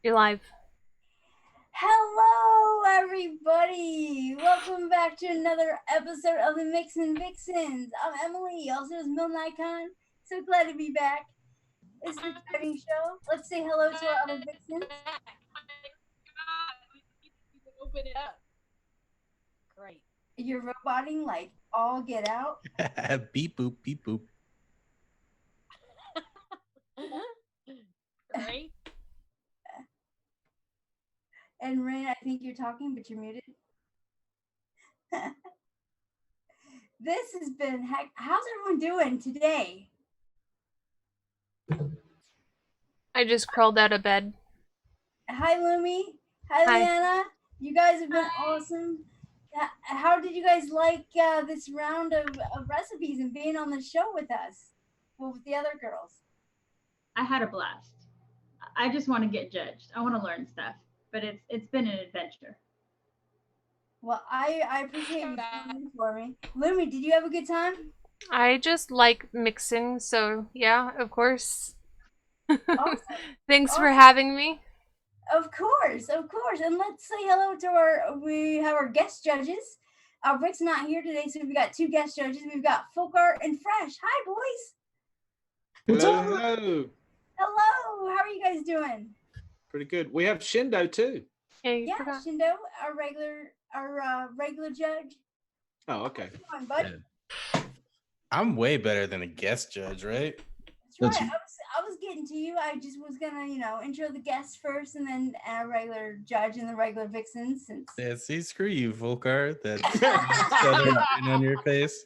You're live. Hello, everybody! Welcome back to another episode of the MIXINVIXENS. I'm Emily, also as Milton Icon. So glad to be back. It's the driving show. Let's say hello to our other Vixens. Open it up. Great. You're roboting like all get out. Beep boop, beep boop. Great. And Rain, I think you're talking, but you're muted. This has been heck. How's everyone doing today? I just crawled out of bed. Hi, Lumi. Hi, Hi. Liana. You guys have been awesome. How did you guys like this round of recipes and being on the show with us? Well, with the other girls. I had a blast. I just want to get judged. I want to learn stuff, but it's been an adventure. Well, I appreciate you doing for me. Lumi, did you have a good time? I just like mixing, so yeah, of course. Awesome. Thanks for Awesome. having me. Of course. And let's say hello to we have our guest judges. Rick's not here today, so we've got two guest judges. We've got Folkart and Fresh. Hi, boys. What's up? Hello. Hello. How are you guys doing? Pretty good. We have Shindo too. Yeah, Yeah, Shindo, our regular judge. Oh, okay. Come on, bud. Yeah. I'm way better than a guest judge, right? That's right. I was getting to you. I just was gonna, intro the guests first, and then a regular judge and the regular Vixens. Yeah, see, screw you, Volcar. That southern grin on your face.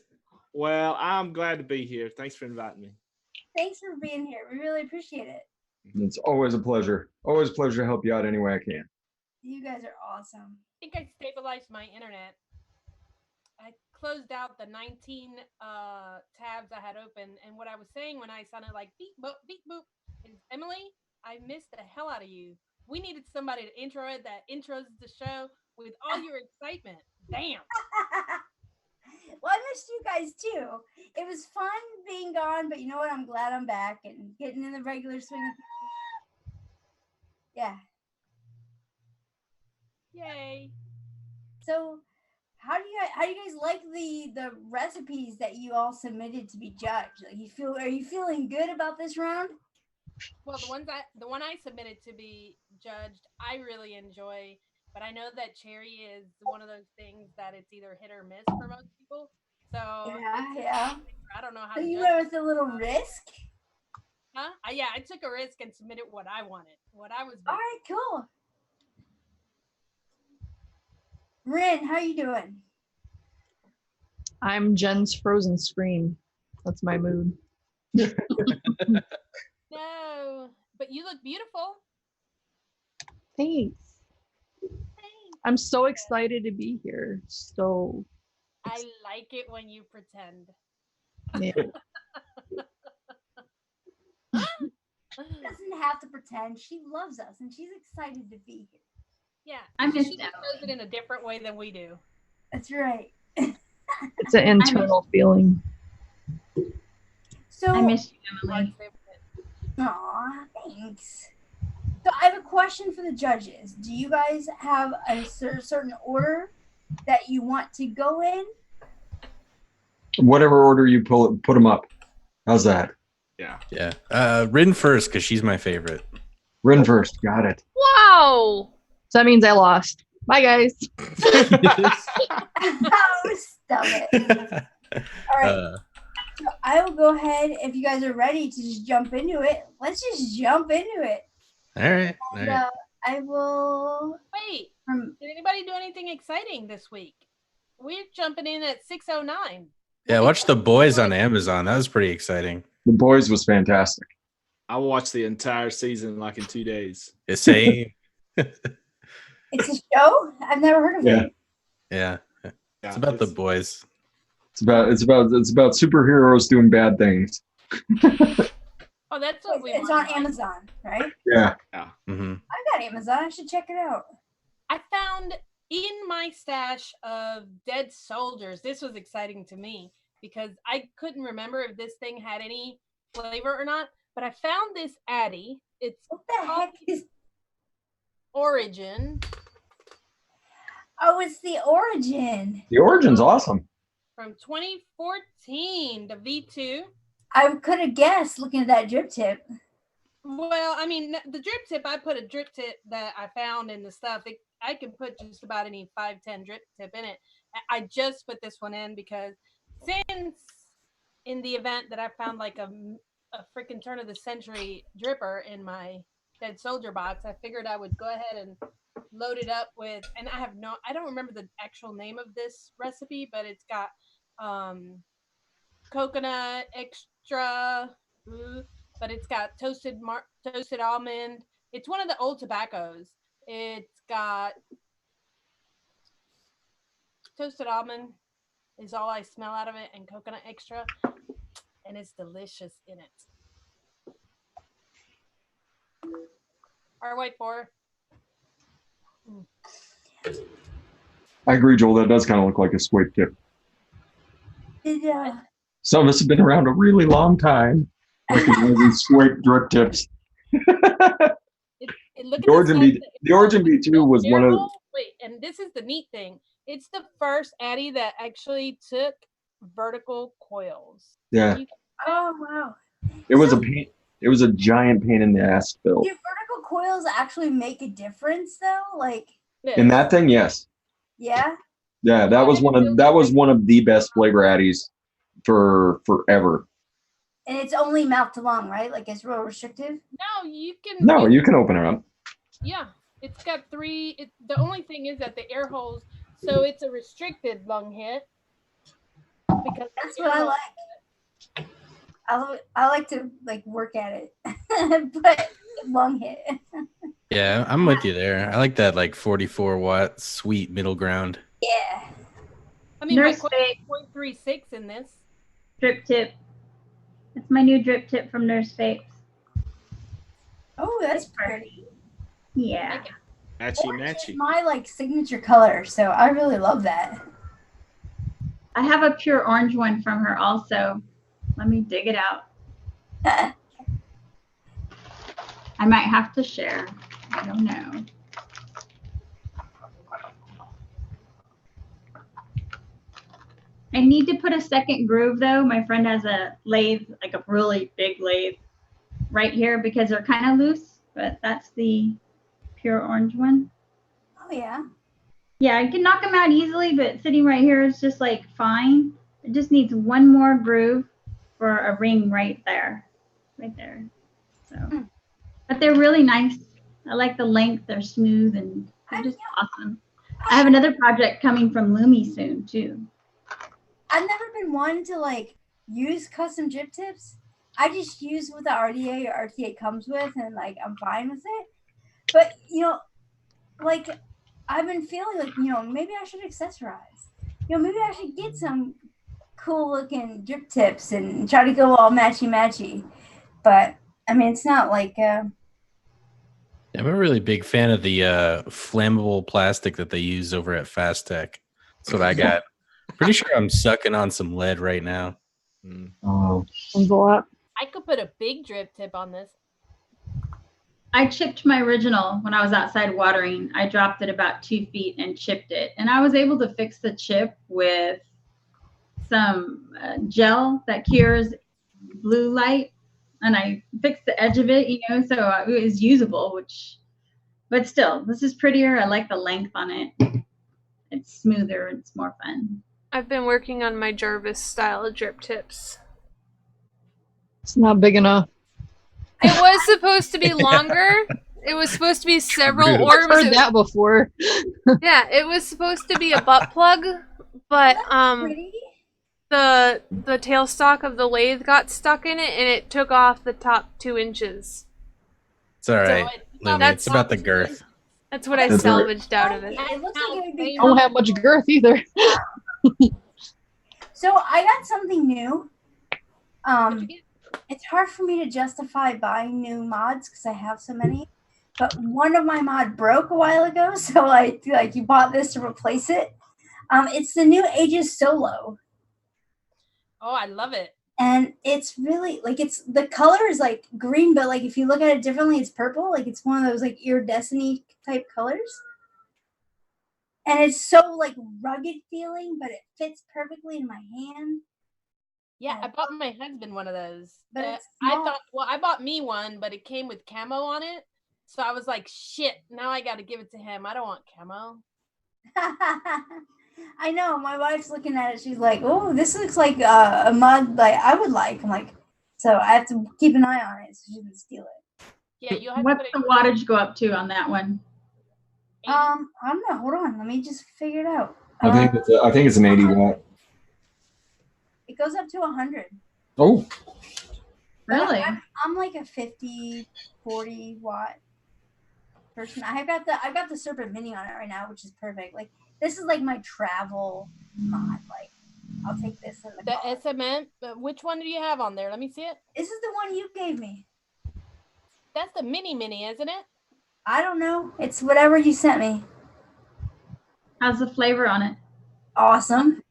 Well, I'm glad to be here. Thanks for inviting me. Thanks for being here. We really appreciate it. It's always a pleasure. Always a pleasure to help you out any way I can. You guys are awesome. I think I stabilized my internet. I closed out the 19 tabs I had open, and what I was saying when I sounded like beep boop is, Emily, I missed the hell out of you. We needed somebody to intro it that intros the show with all your excitement. Damn. Well, I missed you guys too. It was fun being gone, but you know what? I'm glad I'm back and getting in the regular swing of things. Yeah. Yay. So, how do you guys like the recipes that you all submitted to be judged? Like, are you feeling good about this round? Well, the one I submitted to be judged, I really enjoy, but I know that cherry is one of those things that it's either hit or miss for most people. So Yeah. I don't know how. So to you judge went it. with a little risk? Huh? Yeah, I took a risk and submitted what I wanted, what I was. All right, cool. Rin, how you doing? I'm Jen's frozen screen. That's my mood. No, but you look beautiful. Thanks. I'm so excited to be here. So I like it when you pretend. yeah. She doesn't have to pretend. She loves us and she's excited to be here. Yeah, I missed she that. does it in a different way than we do. That's right. It's an internal feeling. So I miss you, Emily. aw, thanks. So I have a question for the judges. Do you guys have a certain order that you want to go in? Whatever order you put them up. How's that? Yeah. Rin first, because she's my favorite. Rin first. Got it. Wow. So that means I lost. Bye, guys. Oh, stop it. All right. So I will go ahead, if you guys are ready to just jump into it. Let's just jump into it. All right. And, I will. Wait, did anybody do anything exciting this week? We're jumping in at 6:09. Yeah, watch The Boys on Amazon. That was pretty exciting. The Boys was fantastic. I watched the entire season like in 2 days. The same. It's a show? I've never heard of it. Yeah. It's about The Boys. It's about superheroes doing bad things. Oh, that's what we It's want. on Amazon, right? Yeah. Mm-hmm. I've got Amazon. I should check it out. I found in my stash of dead soldiers, this was exciting to me because I couldn't remember if this thing had any flavor or not, but I found this Addy. It's What the heck is Origin Oh, it's the Origin. The Origin's awesome. from 2014, the V2. I could have guessed looking at that drip tip. Well, I mean, the drip tip, I put a drip tip that I found in the stuff. I can put just about any 510 drip tip in it. I just put this one in because since in the event that I found like a freaking turn of the century dripper in my dead soldier box, I figured I would go ahead and load it up with, and I don't remember the actual name of this recipe, but it's got coconut extra, but it's got toasted almond. It's one of the old tobaccos. It's got toasted almond is all I smell out of it, and coconut extra, and it's delicious in it. Our white four. I agree, Joel. That does kind of look like a squid tip. Yeah. Some of us have been around a really long time, recognizing squid drip tips. Look The Origin V2 was one of. Wait, and this is the neat thing. It's the first Addy that actually took vertical coils. Yeah. Oh wow. It was a pain. It was a giant pain in the ass to build. Do vertical coils actually make a difference though? Like In that thing, yes. yeah. Yeah, that was one of the best flavor addies for forever. And it's only mouth to lung, right? Like it's real restrictive. No, you can. No, you can open it up. Yeah, it's got three. The only thing is that the air holes, so it's a restricted lung hit. Because that's what I like. I like to like work at it, but lung hit. Yeah, I'm with you there. I like that like 44 watt sweet middle ground. Yeah. I mean, Nurse my Vape 0.36 in this. drip tip. It's my new drip tip from Nurse Vape. Oh, that's pretty. Yeah. Matchy Orange is matchy. my like signature color, so I really love that. I have a pure orange one from her also. Let me dig it out. I might have to share. I don't know. I need to put a second groove though. My friend has a lathe, like a really big lathe right here because they're kind of loose, but that's the pure orange one. Oh yeah. Yeah, I can knock them out easily, but sitting right here is just like fine. It just needs one more groove for a ring right there. So, but they're really nice. I like the length. They're smooth and they're just awesome. I have another project coming from Lumi soon too. I've never been one to like use custom drip tips. I just use what the RDA or RTA comes with, and like I'm fine with it. But you know, like I've been feeling like maybe I should accessorize. Maybe I should get some cool looking drip tips and try to go all matchy matchy. But I mean, it's not like. I'm a really big fan of the flammable plastic that they use over at Fast Tech. That's what I got. Pretty sure I'm sucking on some lead right now. Oh, Sounds a lot. I could put a big drip tip on this. I chipped my original when I was outside watering. I dropped it about 2 feet and chipped it. And I was able to fix the chip with some gel that cures blue light. And I fixed the edge of it, so it was usable, but still, this is prettier. I like the length on it. It's smoother. It's more fun. I've been working on my Jarvis style of drip tips. It's not big enough. It was supposed to be longer. It was supposed to be several I've orbs. heard that before. Yeah, it was supposed to be a butt plug, but the tailstock of the lathe got stuck in it, and it took off the top 2 inches. It's all right, So Lumi. It's about the girth. That's what I That's all right. salvaged out of it. It looks like it would be. I don't have much girth either. So I got something new. It's hard for me to justify buying new mods because I have so many. But one of my mod broke a while ago, so you bought this to replace it. It's the new Aegis Solo. Oh, I love it. And it's really like the color is like green, but like if you look at it differently, it's purple. Like it's one of those like iridescent type colors. And it's so like rugged feeling, but it fits perfectly in my hand. Yeah, I bought my husband one of those. But it's I small. thought, well, I bought me one, but it came with camo on it. So I was like, shit, now I got to give it to him. I don't want camo. I know. My wife's looking at it. She's like, "Oh, this looks like a mod like I would like." I'm like, so I have to keep an eye on it so she doesn't steal it. Yeah, you have What's to the put wattage go up to on that one? I don't know. Hold on. Let me just figure it out. I think it's an 80 watt. It goes up to 100. Oh, Really? I'm like a 50, 40 watt person. I've got the Serpent Mini on it right now, which is perfect. Like this is like my travel mod. Like I'll take this in the car. SMN. Which one do you have on there? Let me see it. This is the one you gave me. That's the mini, isn't it? I don't know. It's whatever you sent me. How's the flavor on it? Awesome.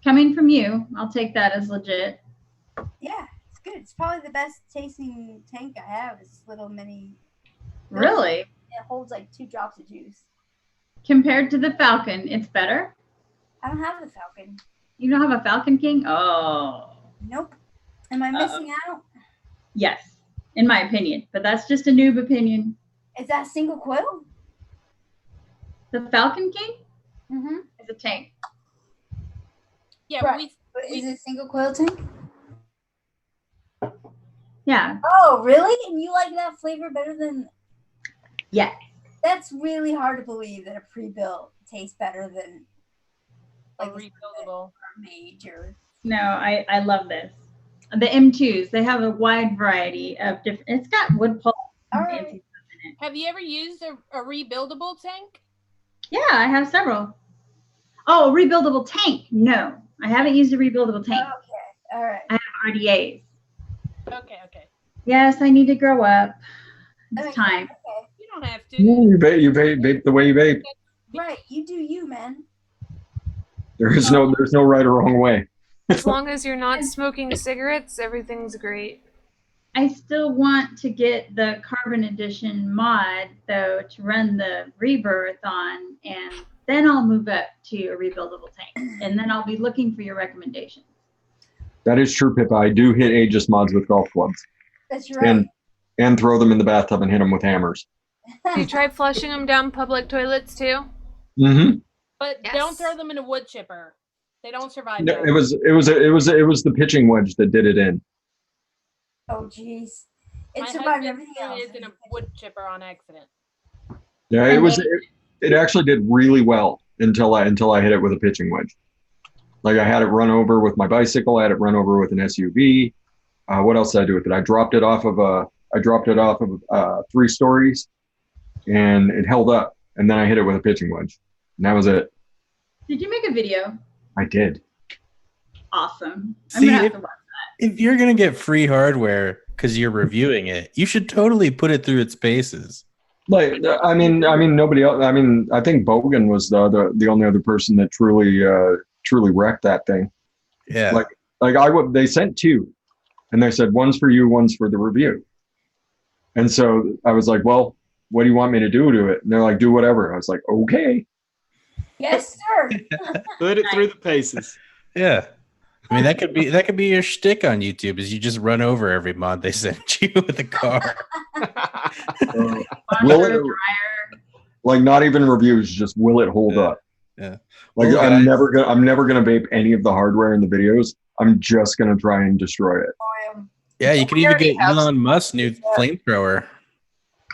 Coming from you, I'll take that as legit. Yeah, it's good. It's probably the best tasting tank I have. Is this little mini. Really? It holds like 2 drops of juice. Compared to the Falcon, it's better? I don't have the Falcon. You don't have a Falcon King? Oh. Nope. Am I missing out? Yes, in my opinion. But that's just a noob opinion. Is that single coil? The Falcon King Mm-hmm. is a tank. Yeah, Right. But is it single coil tank? Yeah. Oh, really? And you like that flavor better than? Yeah. That's really hard to believe that a pre-built tastes better than a like rebuildable. major. No, I love this. The M2s, they have a wide variety of different. It's got wood pulp. All and right. fancy stuff in it. Have you ever used a rebuildable tank? Yeah, I have several. Oh, a rebuildable tank? No, I haven't used a rebuildable tank. Okay. All right. I have RDAs. Okay. Yes, I need to grow up. Okay, It's time. Okay. You don't have to. you vape the way you vape. Right. You do you, man. There's no right or wrong way. As long as you're not smoking cigarettes, everything's great. I still want to get the Carbon Edition mod, though, to run the Rebirth on, and then I'll move up to a rebuildable tank, and then I'll be looking for your recommendations. That is true, Pippa. I do hit Aegis mods with golf clubs That's right. and throw them in the bathtub and hit them with hammers. You try flushing them down public toilets too? Mm-hmm. But Yes. don't throw them in a wood chipper. They don't survive. No, that. it was the pitching wedge that did it in. Oh, jeez. It My survived husband everything else. is in a wood chipper on accident. Yeah, it actually did really well until I hit it with a pitching wedge. Like I had it run over with my bicycle. I had it run over with an SUV. What else did I do with it? I dropped it off of 3 stories, and it held up. And then I hit it with a pitching wedge, and that was it. Did you make a video? I did. Awesome. I'm See, gonna have to watch. if you're gonna get free hardware because you're reviewing it, you should totally put it through its paces. Like I mean, nobody else. I mean, I think Bogan was the only other person that truly wrecked that thing. Yeah. They sent 2, and they said one's for you, one's for the review. And so I was like, well, what do you want me to do to it? And they're like, do whatever. I was like, okay. Yes, sir. Put it through the paces. Yeah. I mean, that could be your shtick on YouTube, is you just run over every mod they send you with a car. Will Washer, it- dryer. Like not even reviews, just will it hold Yeah. up? Yeah. Like Well, I'm guys- never gonna vape any of the hardware in the videos. I'm just gonna try and destroy it. Yeah, you could We even already get have Elon Musk's new flamethrower.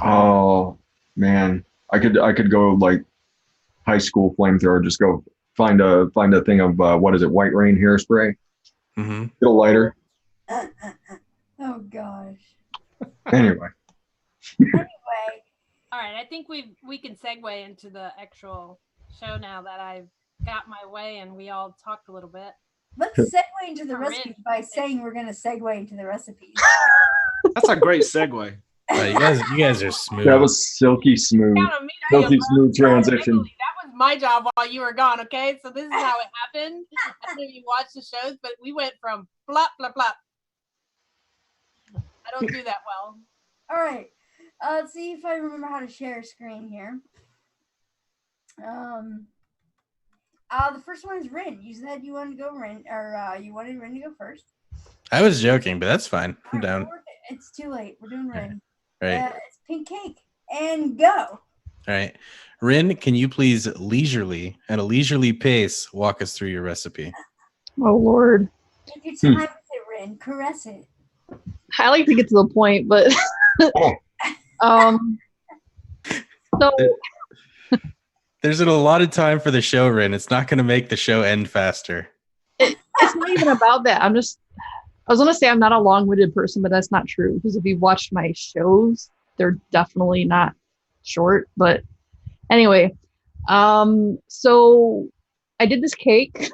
Oh man, I could go like high school flamethrower. Just go find a thing of what is it? White Rain hairspray. Mm-hmm. Get a lighter. Oh gosh. Anyway, Anyway, All right, I think we can segue into the actual show now that I've got my way and we all talked a little bit. let's segue into the We're recipes in. by saying we're gonna segue into the recipes. That's a great segue. You guys are smooth. that was silky smooth. Count on me to be Silky a smooth transition. That was my job while you were gone. Okay, so this is how it happened. I don't know if you watch the shows, but we went from flop, flop, flop. I don't do that well. All right. Let's see if I remember how to share a screen here. The first one is Rin. You said you wanted to go Rin, or you wanted Rin to go first. I was joking, but that's fine. I'm All right, down. it's too late. We're doing Rin. Right. It's pink cake. And go. All right. Rin, can you please leisurely, at a leisurely pace, walk us through your recipe? Oh Lord. Take your time with it, Rin. Caress it. I like to get to the point, but so There's a lot of time for the show, Rin. It's not going to make the show end faster. it's not even about that. I was gonna say I'm not a long-winded person, but that's not true because if you've watched my shows, they're definitely not short. But anyway, so I did this cake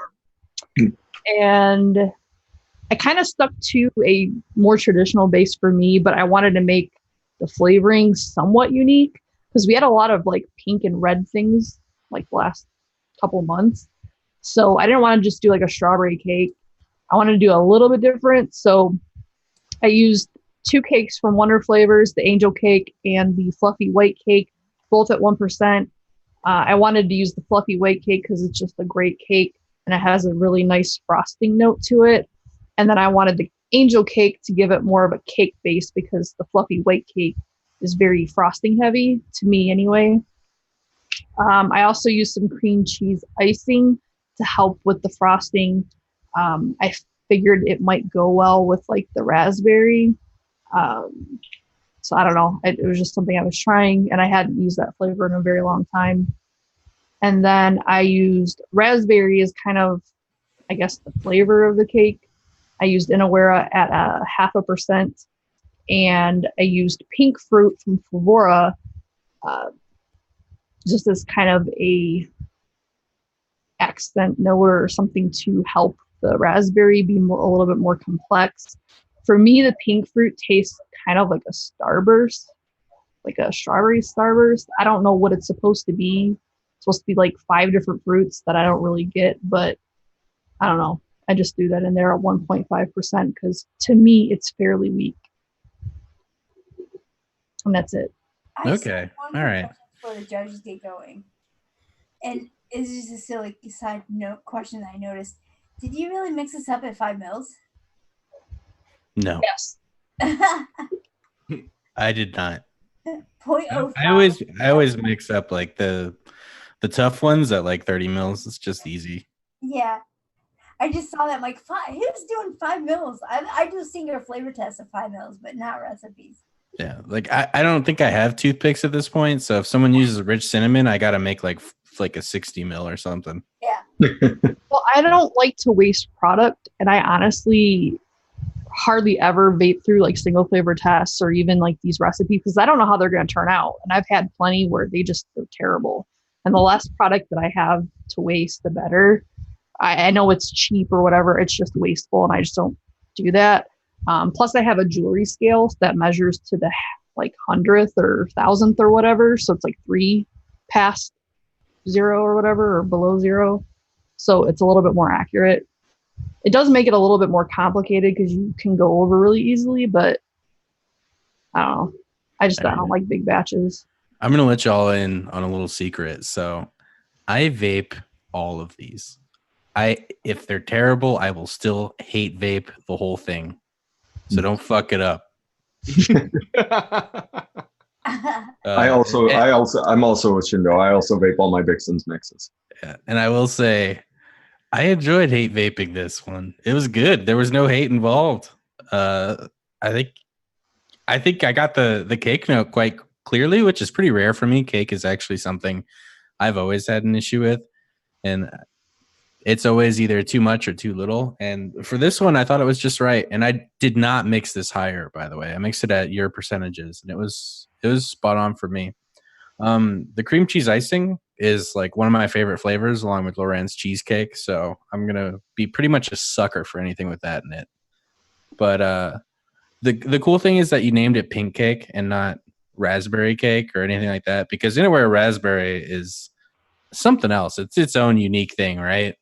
and I kind of stuck to a more traditional base for me, but I wanted to make the flavoring somewhat unique because we had a lot of like pink and red things like the last couple months. So I didn't want to just do like a strawberry cake. I wanted to do a little bit different. So I used 2 cakes from Wonder Flavors, the angel cake and the fluffy white cake, both at 1%. I wanted to use the fluffy white cake because it's just a great cake and it has a really nice frosting note to it. And then I wanted the angel cake to give it more of a cake base because the fluffy white cake is very frosting heavy, to me anyway. I also used some cream cheese icing to help with the frosting. I figured it might go well with like the raspberry. So I don't know. It was just something I was trying and I hadn't used that flavor in a very long time. And then I used raspberry as kind of, I guess, the flavor of the cake. I used Inawera at 0.5%, and I used pink fruit from Flavora just as kind of a accent note or something to help the raspberry be a little bit more complex. For me, the pink fruit tastes kind of like a starburst, like a strawberry starburst. I don't know what it's supposed to be. It's supposed to be like 5 different fruits that I don't really get, but I don't know. I just threw that in there at 1.5% because to me, it's fairly weak. And that's it. Okay. All right. For the judges get going. And it's just a silly side note question that I noticed. Did you really mix this up at 5 mils? No, Yes. I did not. 0.05. I always mix up like the tough ones at like 30 mils. It's just easy. Yeah. I just saw that. I'm like, who's doing 5 mils? I do singular flavor tests at 5 mils, but not recipes. Yeah, like I don't think I have toothpicks at this point. So if someone uses rich cinnamon, I gotta make like a 60 mil or something. Yeah. Well, I don't like to waste product, and I honestly hardly ever vape through like single flavor tests or even like these recipes because I don't know how they're going to turn out. And I've had plenty where they're terrible. And the less product that I have to waste, the better. I know it's cheap or whatever. It's just wasteful, and I just don't do that. Plus, I have a jewelry scale that measures to the like 100th or 1000th or whatever. So it's like 3 past 0 or whatever, or below 0. So it's a little bit more accurate. It does make it a little bit more complicated because you can go over really easily, but I don't know. I don't like big batches. I'm gonna let y'all in on a little secret. So I vape all of these. If they're terrible, I will still hate vape the whole thing. So don't fuck it up. I'm also with Shindo. I also vape all my Vixens mixes. Yeah, and I will say, I enjoyed hate vaping this one. It was good. There was no hate involved. I think I got the cake note quite clearly, which is pretty rare for me. Cake is actually something I've always had an issue with, and it's always either too much or too little. And for this one, I thought it was just right. And I did not mix this higher, by the way. I mixed it at your percentages, and it was spot on for me. The cream cheese icing is like one of my favorite flavors, along with Loren's cheesecake. So I'm gonna be pretty much a sucker for anything with that in it. But the cool thing is that you named it pink cake and not raspberry cake or anything like that, because anywhere raspberry is something else. It's its own unique thing, right?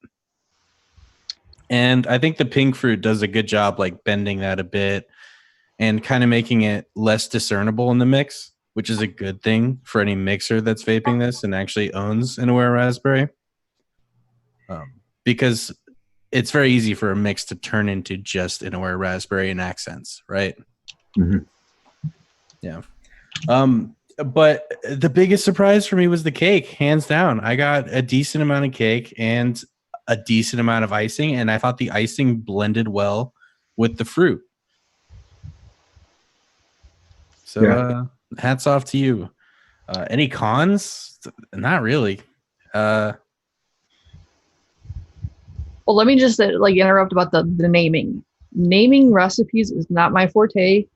And I think the pink fruit does a good job like bending that a bit and kind of making it less discernible in the mix, which is a good thing for any mixer that's vaping this and actually owns an Aware Raspberry. Because it's very easy for a mix to turn into just an Aware Raspberry and accents, right? Mm-hmm. Yeah. But the biggest surprise for me was the cake, hands down. I got a decent amount of cake and a decent amount of icing, and I thought the icing blended well with the fruit. So hats off to you. Any cons? Not really. Well, let me just like interrupt about the naming. Naming recipes is not my forte.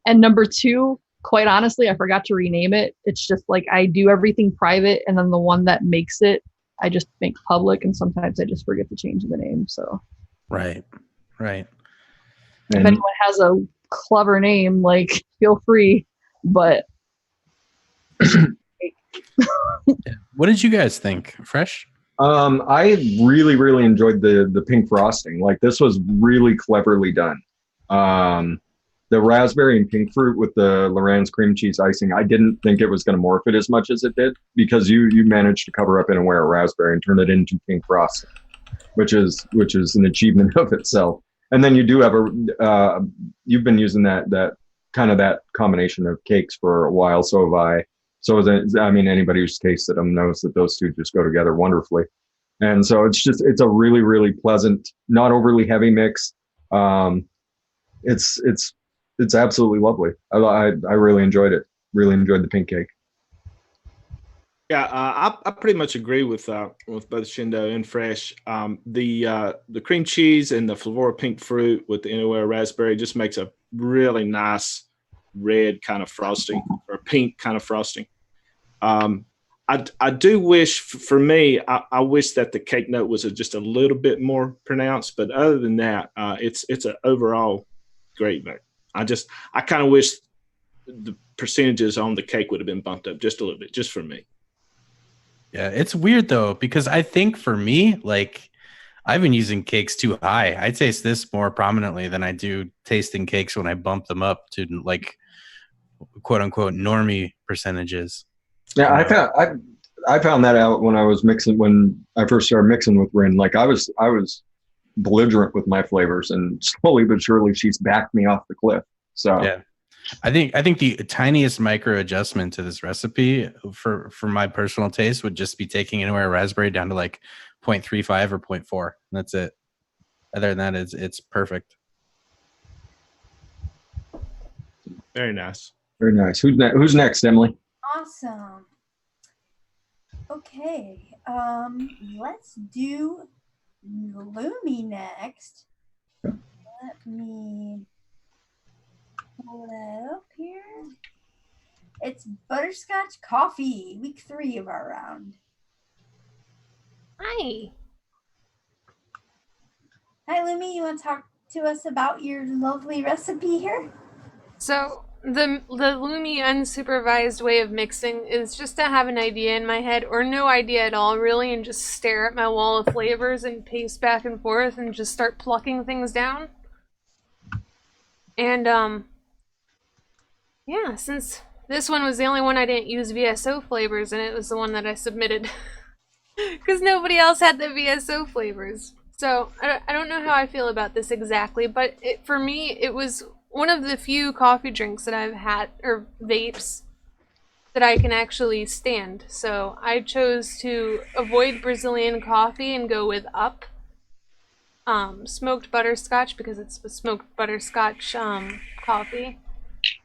And number two, quite honestly, I forgot to rename it. It's just like I do everything private, and then the one that makes it, I just make public, and sometimes I just forget to change the name. So right. If anyone has a clever name, like feel free. But what did you guys think? Fresh? I really, really enjoyed the pink frosting. Like, this was really cleverly done. The raspberry and pink fruit with the Lorenz cream cheese icing, I didn't think it was going to morph it as much as it did, because you managed to cover up an Aware raspberry and turn it into pink frosting, which is an achievement of itself. And then you do have you've been using that kind of that combination of cakes for a while. So have I. So I mean, anybody who's tasted them knows that those two just go together wonderfully. And so it's a really, really pleasant, not overly heavy mix. It's absolutely lovely. I really enjoyed it. Really enjoyed the pink cake. Yeah, I pretty much agree with both Shindo and Fresh. The cream cheese and the Flavora pink fruit with the Aware raspberry just makes a really nice red kind of frosting, or pink kind of frosting. I do wish, for me, I wish that the cake note was just a little bit more pronounced. But other than that, it's an overall great vote. I kind of wish the percentages on the cake would have been bumped up just a little bit, just for me. Yeah, it's weird though, because I think for me, like, I've been using cakes too high. I taste this more prominently than I do tasting cakes when I bump them up to like quote unquote normie percentages. Yeah, I found that out when I was mixing, when I first started mixing with Rin. Like, I was belligerent with my flavors, and slowly but surely she's backed me off the cliff. So yeah. I think the tiniest micro adjustment to this recipe for my personal taste would just be taking Aware raspberry down to like 0.35 or 0.4. That's it. Other than that, it's perfect. Very nice. Very nice. Who's next, Emily? Awesome. Okay. Let's do Lumi next. Let me pull that up here. It's butterscotch coffee, week 3 of our round. Hi. Hi, Lumi. You want to talk to us about your lovely recipe here? So the Lumi unsupervised way of mixing is just to have an idea in my head, or no idea at all really, and just stare at my wall of flavors and pace back and forth and just start plucking things down. And yeah, since this one was the only one I didn't use VSO flavors, and it was the one that I submitted because nobody else had the VSO flavors. So I don't know how I feel about this exactly, but for me, it was one of the few coffee drinks that I've had, or vapes, that I can actually stand. So I chose to avoid Brazilian coffee and go with Up. Smoked butterscotch, because it's a smoked butterscotch coffee.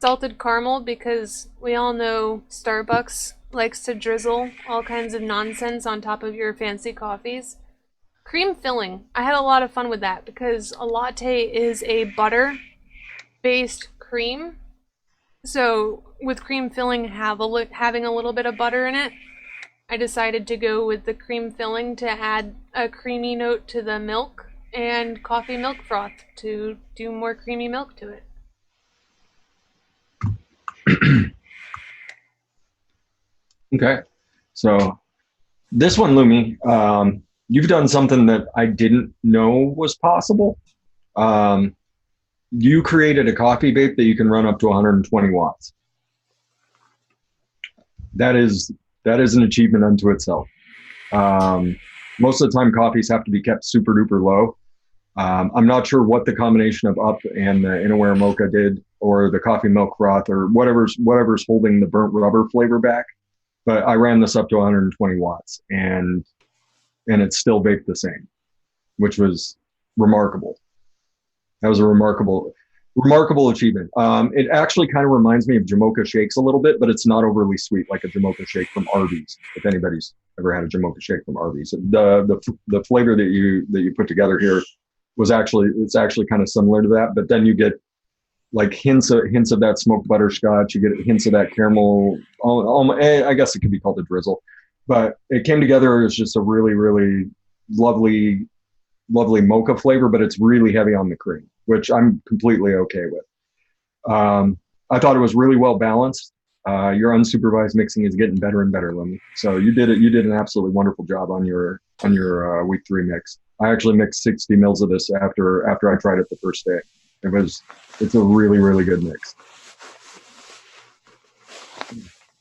Salted caramel, because we all know Starbucks likes to drizzle all kinds of nonsense on top of your fancy coffees. Cream filling. I had a lot of fun with that, because a latte is a butter-based cream. So with cream filling having a little bit of butter in it, I decided to go with the cream filling to add a creamy note to the milk, and coffee milk froth to do more creamy milk to it. Okay. So this one, Lumi, you've done something that I didn't know was possible. You created a coffee vape that you can run up to 120 watts. That is an achievement unto itself. Most of the time, coffees have to be kept super duper low. I'm not sure what the combination of Up and the Inaware Mocha did, or the coffee milk froth, or whatever's holding the burnt rubber flavor back. But I ran this up to 120 watts, and it still vaped the same, which was remarkable. That was a remarkable achievement. It actually kind of reminds me of Jamocha shakes a little bit, but it's not overly sweet like a Jamocha shake from Arby's. If anybody's ever had a Jamocha shake from Arby's, the flavor that you put together here was actually kind of similar to that, but then you get like hints of that smoked butterscotch. You get hints of that caramel. I guess it could be called a drizzle, but it came together as just a really, really lovely mocha flavor, but it's really heavy on the cream, which I'm completely okay with. I thought it was really well balanced. Your unsupervised mixing is getting better and better, Lumi. So you did an absolutely wonderful job on your week 3 mix. I actually mixed 60 mils of this after I tried it the first day. It's a really, really good mix.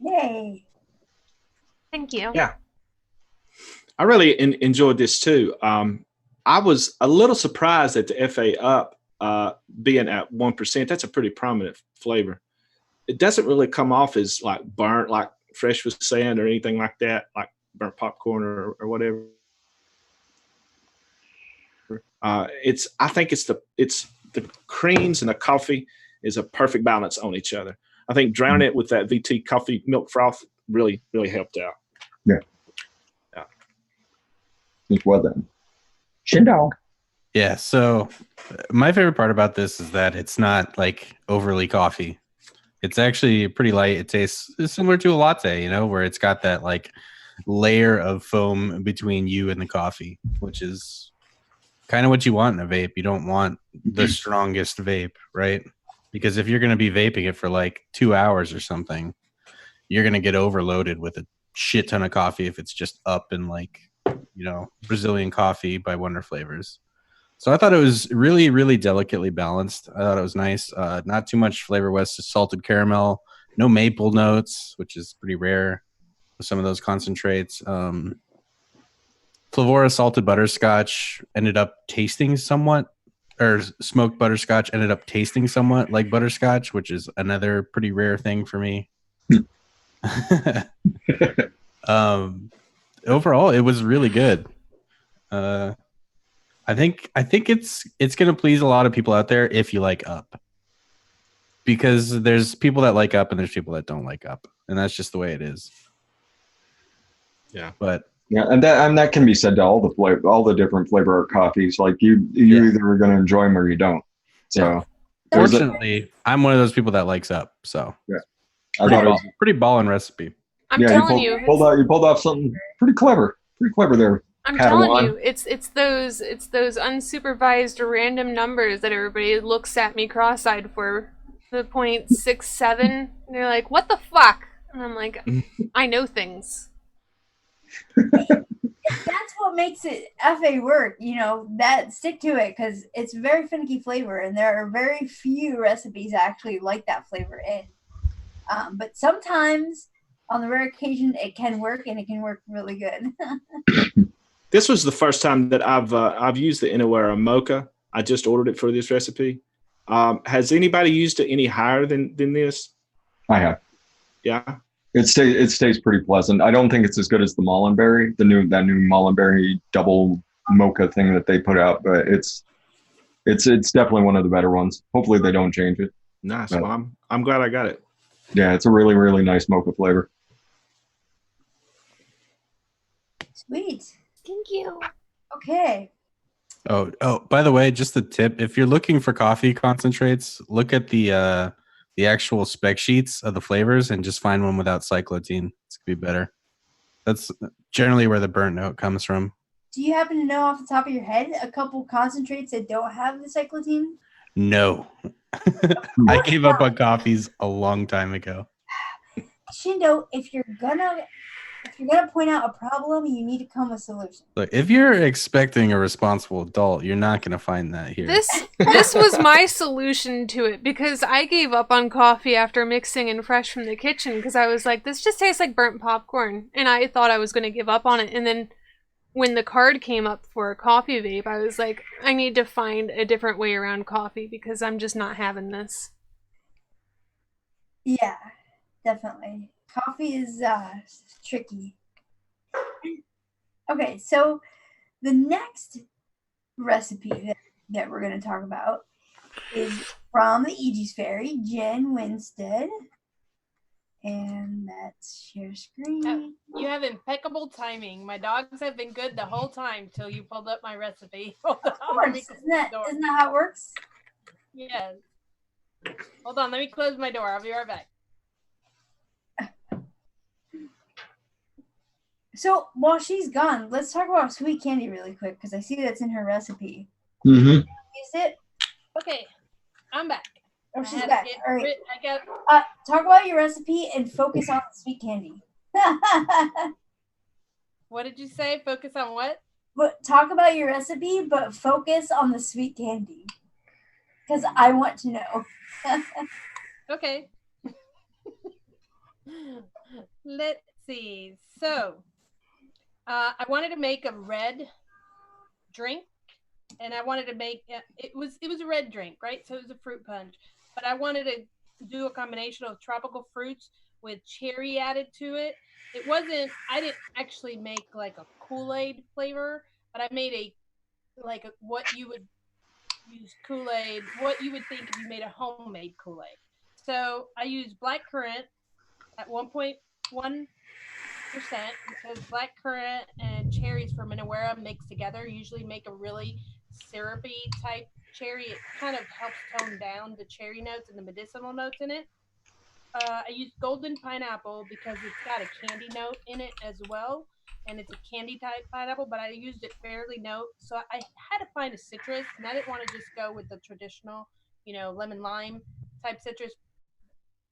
Yay. Thank you. Yeah. I really enjoyed this too. I was a little surprised at the FA Up being at 1%. That's a pretty prominent flavor. It doesn't really come off as like burnt, like Fresh was saying, or anything like that, like burnt popcorn or whatever. I think it's the creams and the coffee is a perfect balance on each other. I think drowning it with that VT coffee milk froth really, really helped out. Yeah. Well then. Shindo. Yeah, so my favorite part about this is that it's not like overly coffee. It's actually pretty light. It tastes similar to a latte, where it's got that like layer of foam between you and the coffee, which is kind of what you want in a vape. You don't want the strongest vape, right? Because if you're going to be vaping it for like 2 hours or something, you're going to get overloaded with a shit ton of coffee if it's just Up and like, Brazilian coffee by Wonder Flavors. So I thought it was really, really delicately balanced. I thought it was nice. Not too much flavor west, just salted caramel, no maple notes, which is pretty rare with some of those concentrates. Flavora salted butterscotch ended up tasting somewhat, or smoked butterscotch ended up tasting somewhat like butterscotch, which is another pretty rare thing for me. Overall, it was really good. I think it's gonna please a lot of people out there if you like Up, because there's people that like Up and there's people that don't like Up, and that's just the way it is. Yeah, but yeah, and that can be said to all the different flavor coffees. Like you either are gonna enjoy them or you don't. So fortunately, I'm one of those people that likes Up. So yeah, I thought it was a pretty ballin' recipe. I'm telling you, you pulled off something pretty clever there. I'm telling you, it's those unsupervised random numbers that everybody looks at me cross-eyed for. The 0.67, and they're like, "What the fuck?" And I'm like, "I know things." That's what makes it FA work, that stick to it, because it's very finicky flavor, and there are very few recipes actually like that flavor in. But sometimes, on the rare occasion, it can work, and it can work really good. This was the first time that I've used the Inaware Mocha. I just ordered it for this recipe. Has anybody used it any higher than this? I have. Yeah. It stays pretty pleasant. I don't think it's as good as the Mullenberry, that new Mullenberry double mocha thing that they put out, but it's definitely one of the better ones. Hopefully they don't change it. Nice. Well, I'm glad I got it. Yeah, it's a really, really nice mocha flavor. Sweet. Thank you. Okay. Oh, by the way, just a tip. If you're looking for coffee concentrates, look at the actual spec sheets of the flavors and just find one without cyclotine. It's gonna be better. That's generally where the burnt note comes from. Do you happen to know off the top of your head a couple concentrates that don't have the cyclotine? No. I gave up on coffees a long time ago. Shindo, if you're gonna if you're gonna point out a problem, you need to come with solutions. Look, if you're expecting a responsible adult, you're not going to find that here. This was my solution to it, because I gave up on coffee after mixing in fresh from the kitchen, because I was like, this just tastes like burnt popcorn, and I thought I was going to give up on it. And then when the card came up for a coffee vape, I was like, I need to find a different way around coffee, because I'm just not having this. Yeah, definitely. Coffee is tricky. Okay, so the next recipe that we're going to talk about is from the E-cig Fairy, Jen Winstead. And let's share screen. You have impeccable timing. My dogs have been good the whole time till you pulled up my recipe. Hold on, Of course, isn't that how it works? Yes. Hold on, let me close my door. I'll be right back. So while she's gone, let's talk about sweet candy really quick, because I see that's in her recipe. Mm-hmm. Use it. Okay, I'm back. Oh, she's back. All right. I got. Talk about your recipe and focus on the sweet candy. What did you say? Focus on what? But talk about your recipe, but focus on the sweet candy, because I want to know. Okay. Let's see. So, I wanted to make a red drink, and I wanted to make it was a red drink, right? So it was a fruit punch, but I wanted to do a combination of tropical fruits with cherry added to it. It wasn't. I didn't actually make like a Kool-Aid flavor, but I made what you would use Kool-Aid, what you would think if you made a homemade Kool-Aid. So I used black currant at 1.1%, because black currant and cherries from Minowera mixed together usually make a really syrupy type cherry. It kind of helps tone down the cherry notes and the medicinal notes in it. I used golden pineapple because it's got a candy note in it as well, and it's a candy type pineapple, but I used it fairly note. So I had to find a citrus, and I didn't want to just go with the traditional, lemon lime type citrus,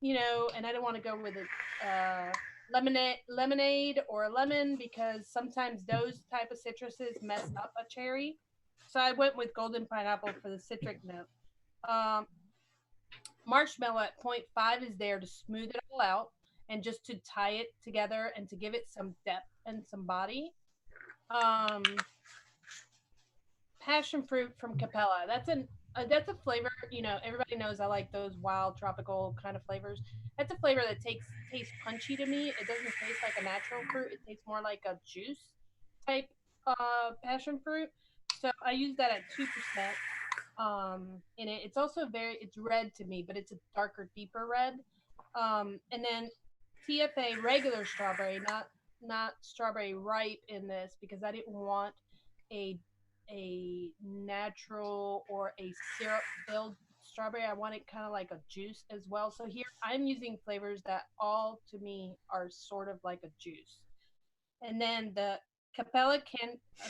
and I didn't want to go with a lemonade or a lemon, because sometimes those type of citruses mess up a cherry. So I went with golden pineapple for the citric note. Marshmallow at 0.5 is there to smooth it all out and just to tie it together and to give it some depth and some body. Passion fruit from Capella. That's a flavor. Everybody knows I like those wild tropical kind of flavors. That's a flavor that tastes punchy to me. It doesn't taste like a natural fruit. It tastes more like a juice type passion fruit. So I use that at 2%. In it. It's also it's red to me, but it's a darker, deeper red. And then TFA regular strawberry, not strawberry ripe in this, because I didn't want a natural or a syrup filled strawberry. I wanted kind of like a juice as well. So here I'm using flavors that all to me are sort of like a juice. And then the Capella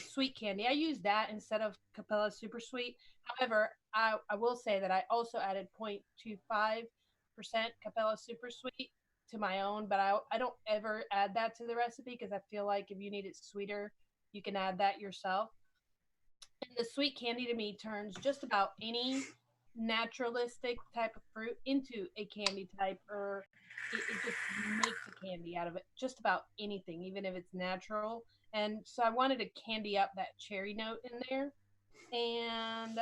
sweet candy, I use that instead of Capella super sweet. However, I will say that I also added 0.25% Capella super sweet to my own, but I don't ever add that to the recipe, because I feel like if you need it sweeter, you can add that yourself. And the sweet candy to me turns just about any naturalistic type of fruit into a candy type, or it just makes a candy out of it. Just about anything, even if it's natural. And so I wanted to candy up that cherry note in there. And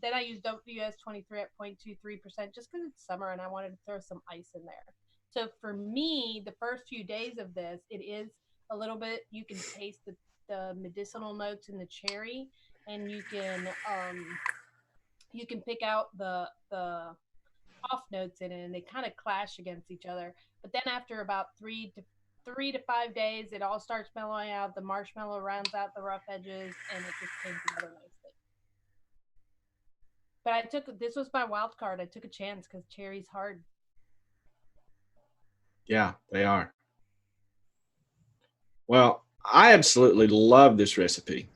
then I used WS23 at 0.23% just because it's summer and I wanted to throw some ice in there. So for me, the first few days of this, it is a little bit, you can taste the medicinal notes in the cherry, and you can pick out the off notes in it, and they kind of clash against each other. But then after about 3 to 5 days, it all starts mellowing out. The marshmallow rounds out the rough edges, and it just came together nicely. But this was my wild card. I took a chance because cherry's hard. Yeah, they are. Well, I absolutely love this recipe.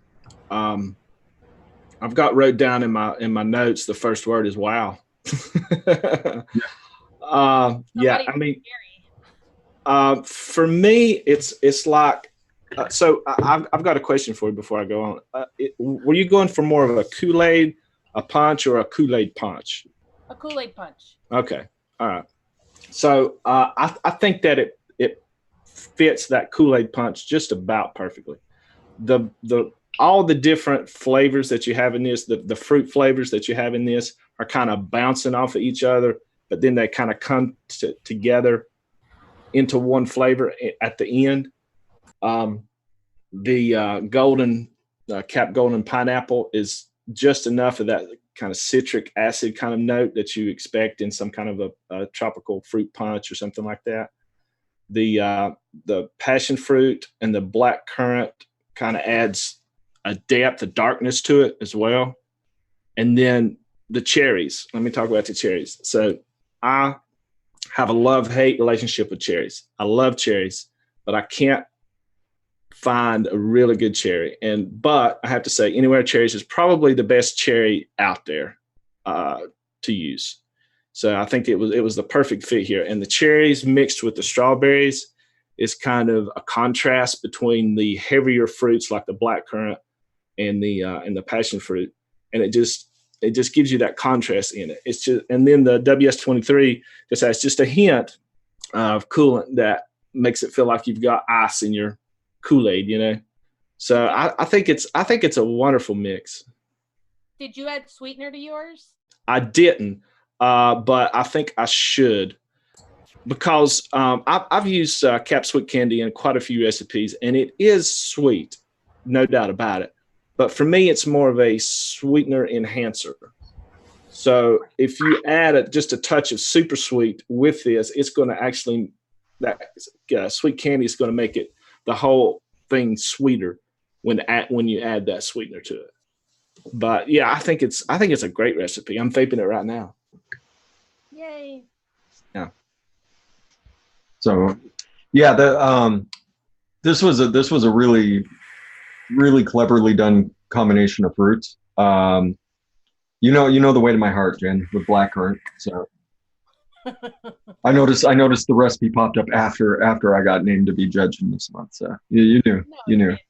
I've got wrote down in my notes, the first word is wow. Yeah, I mean, For me, it's like. So I've got a question for you before I go on. Were you going for more of a Kool-Aid, a punch, or a Kool-Aid punch? A Kool-Aid punch. Okay, all right. So I think that it fits that Kool-Aid punch just about perfectly. The all the different flavors that you have in this, the fruit flavors that you have in this are kind of bouncing off of each other, but then they kind of come together into one flavor at the end. The golden Cap Golden pineapple is just enough of that kind of citric acid kind of note that you expect in some kind of a tropical fruit punch or something like that. The passion fruit and the black currant kind of adds a depth, a darkness to it as well. And then the cherries. Let me talk about the cherries. So I have a love-hate relationship with cherries. I love cherries, but I can't find a really good cherry. But I have to say, Anywhere Cherries is probably the best cherry out there to use. So I think it was the perfect fit here. And the cherries mixed with the strawberries is kind of a contrast between the heavier fruits like the blackcurrant and the passion fruit. And it just gives you that contrast in it. It's just, and then the WS-23 just has just a hint of coolant that makes it feel like you've got ice in your Kool-Aid, you know. So I think it's a wonderful mix. Did you add sweetener to yours? I didn't, but I think I should, because I've used Cap Sweet Candy in quite a few recipes, and it is sweet, no doubt about it. But for me, it's more of a sweetener enhancer. So if you add just a touch of super sweet with this, it's going to actually, that sweet candy is going to make it the whole thing sweeter when you add that sweetener to it. But yeah, I think it's a great recipe. I'm vaping it right now. Yay! Yeah. So, yeah, this was a really, really cleverly done combination of fruits. You know the way to my heart, Jen, with blackcurrant. So I noticed the recipe popped up after I got named to be judge in this month. So you knew. No, You knew. it's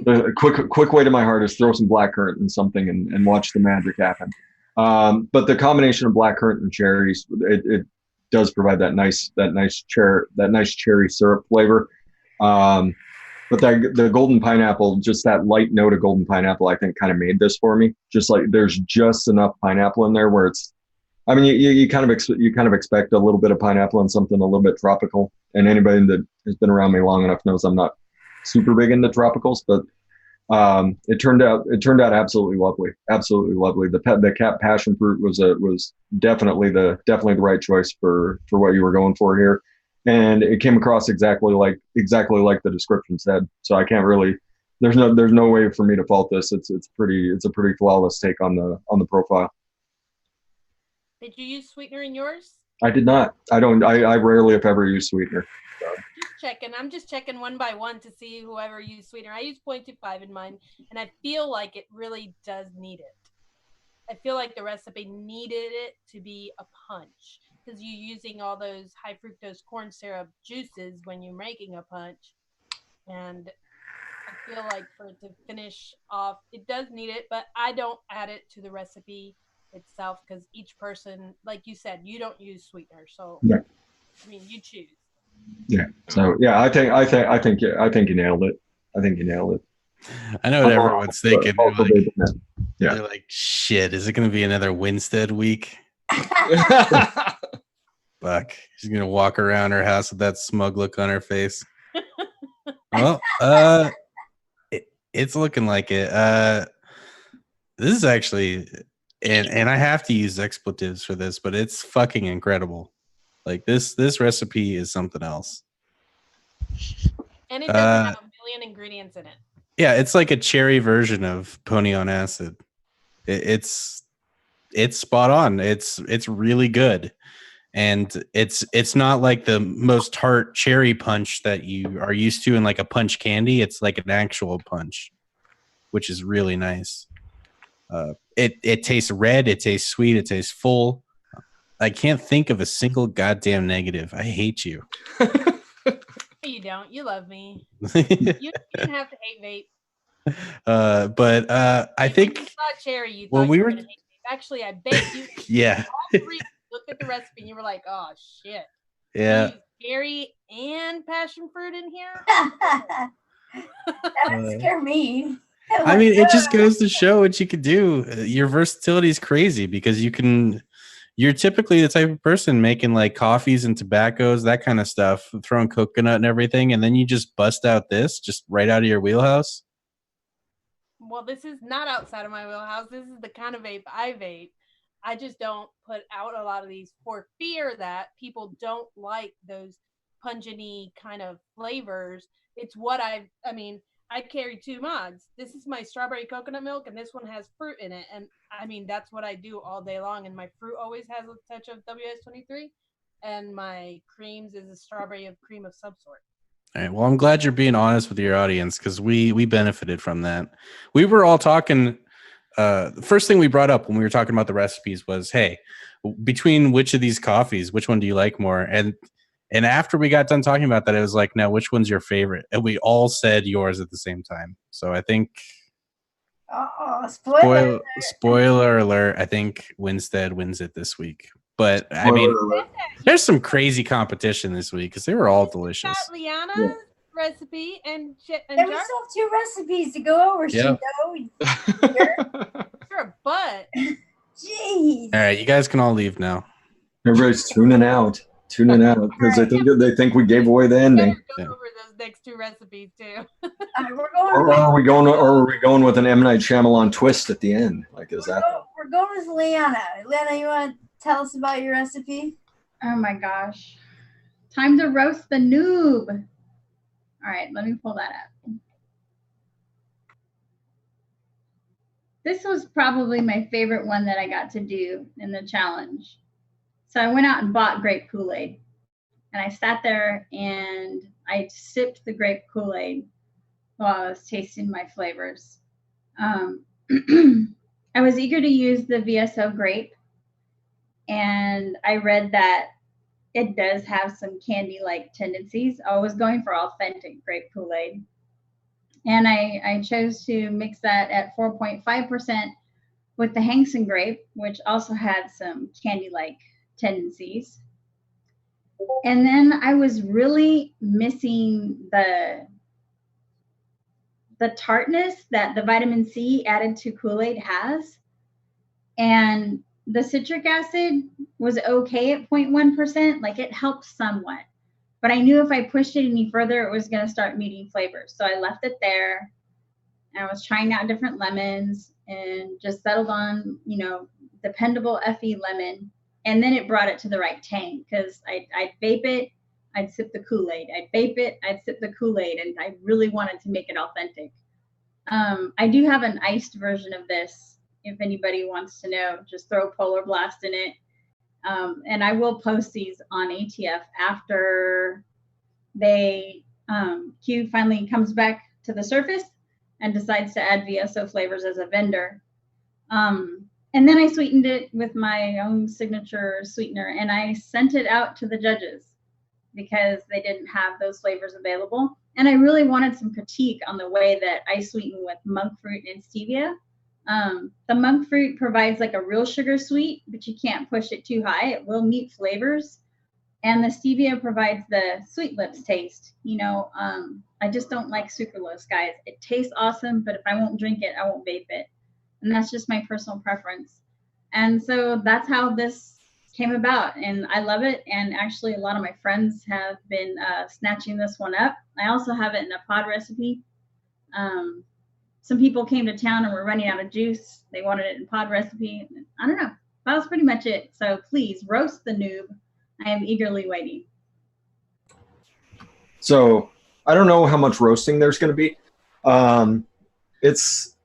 not. The quick way to my heart is throw some blackcurrant in something and watch the magic happen. But the combination of blackcurrant and cherries, it does provide that nice cherry syrup flavor. But the golden pineapple, just that light note of golden pineapple, I think kind of made this for me. Just like there's just enough pineapple in there where it's, I mean, you kind of expect a little bit of pineapple and something a little bit tropical. And anybody that has been around me long enough knows I'm not super big into tropicals, but it turned out absolutely lovely. The Cap passion fruit was definitely the right choice for what you were going for here. And it came across exactly like the description said. So I can't really, there's no way for me to fault this. It's a pretty flawless take on the profile. Did you use sweetener in yours? I did not. I rarely, if ever, use sweetener. So. Just checking. I'm just checking one by one to see whoever used sweetener. I use 0.25 in mine, and I feel like it really does need it. I feel like the recipe needed it to be a punch, because you're using all those high fructose corn syrup juices when you're making a punch. And I feel like for it to finish off, it does need it, but I don't add it to the recipe itself because each person, like you said, you don't use sweetener. So, yeah. I mean, you choose. Yeah. So, yeah, I think you nailed it. I think you nailed it. I know what everyone's thinking. They're They're like, shit, is it going to be another Winstead week? Fuck. She's going to walk around her house with that smug look on her face. Well, it's looking like it. This is actually, and I have to use expletives for this, but it's fucking incredible. Like this recipe is something else. And it doesn't have a million ingredients in it. Yeah, it's like a cherry version of Pony on Acid. It's spot on. It's really good. And it's not like the most tart cherry punch that you are used to in like a punch candy. It's like an actual punch, which is really nice. It tastes red. It tastes sweet. It tastes full. I can't think of a single goddamn negative. I hate you. You don't. You love me. You didn't have to hate vape. But I When think you saw cherry, you when thought we you were were gonna hate vape. Actually, I bet you yeah all three looked at the recipe and you were like, "Oh shit." yeah. You use cherry and passion fruit in here. That would scare me. I mean, it just goes to show what you could do. Your versatility is crazy because you're typically the type of person making like coffees and tobaccos, that kind of stuff, throwing coconut and everything, and then you just bust out this just right out of your wheelhouse. Well, this is not outside of my wheelhouse. This is the kind of vape I vape. I just don't put out a lot of these for fear that people don't like those pungenty kind of flavors. It's what I mean, I carry 2 mugs. This is my strawberry coconut milk, and this one has fruit in it. And I mean, that's what I do all day long. And my fruit always has a touch of WS-23, and my creams is a strawberry of cream of some sort. All right. Well, I'm glad you're being honest with your audience because we benefited from that. We were all talking. The first thing we brought up when we were talking about the recipes was, hey, between which of these coffees, which one do you like more? And after we got done talking about that, it was like, now which one's your favorite? And we all said yours at the same time. So I think spoiler alert, I think Winstead wins it this week. But I mean, there's some crazy competition this week because they were all delicious. Got Liana's recipe and And we still have 2 recipes to go over, Yeah. Shindo. Sure, but Jeez. All right, you guys can all leave now. Everybody's tuning out because they think we gave away the ending. go over those next 2 recipes too. All right, we're going. Or are we going with an M. Night Shyamalan twist at the end? Like, is that? We're going with Liana. Liana, you want to tell us about your recipe? Oh my gosh. Time to roast the noob. All right, let me pull that up. This was probably my favorite one that I got to do in the challenge. So I went out and bought grape Kool-Aid. And I sat there and I sipped the grape Kool-Aid while I was tasting my flavors. I was eager to use the VSO grape. And I read that it does have some candy-like tendencies. I was going for authentic grape Kool-Aid. And I chose to mix that at 4.5% with the Hangson grape, which also had some candy-like tendencies. And then I was really missing the tartness that the vitamin C added to Kool-Aid has. And the citric acid was okay at 0.1%, like it helped somewhat. But I knew if I pushed it any further, it was going to start meeting flavors. So I left it there. And I was trying out different lemons and just settled on, dependable FE lemon. And then it brought it to the right tang because I'd vape it, I'd sip the Kool-Aid. I'd vape it, I'd sip the Kool-Aid. And I really wanted to make it authentic. I do have an iced version of this. If anybody wants to know, just throw Polar Blast in it. And I will post these on ATF after Q finally comes back to the surface and decides to add VSO flavors as a vendor. And then I sweetened it with my own signature sweetener and I sent it out to the judges because they didn't have those flavors available. And I really wanted some critique on the way that I sweeten with monk fruit and stevia. The monk fruit provides like a real sugar sweet, but you can't push it too high. It will mute flavors. And the stevia provides the sweet lips taste. I just don't like sucralose, guys. It tastes awesome, but if I won't drink it, I won't vape it. And that's just my personal preference. And so that's how this came about. And I love it. And actually, a lot of my friends have been snatching this one up. I also have it in a pod recipe. Some people came to town and were running out of juice. They wanted it in pod recipe. I don't know. That was pretty much it. So please roast the noob. I am eagerly waiting. So I don't know how much roasting there's going to be. It's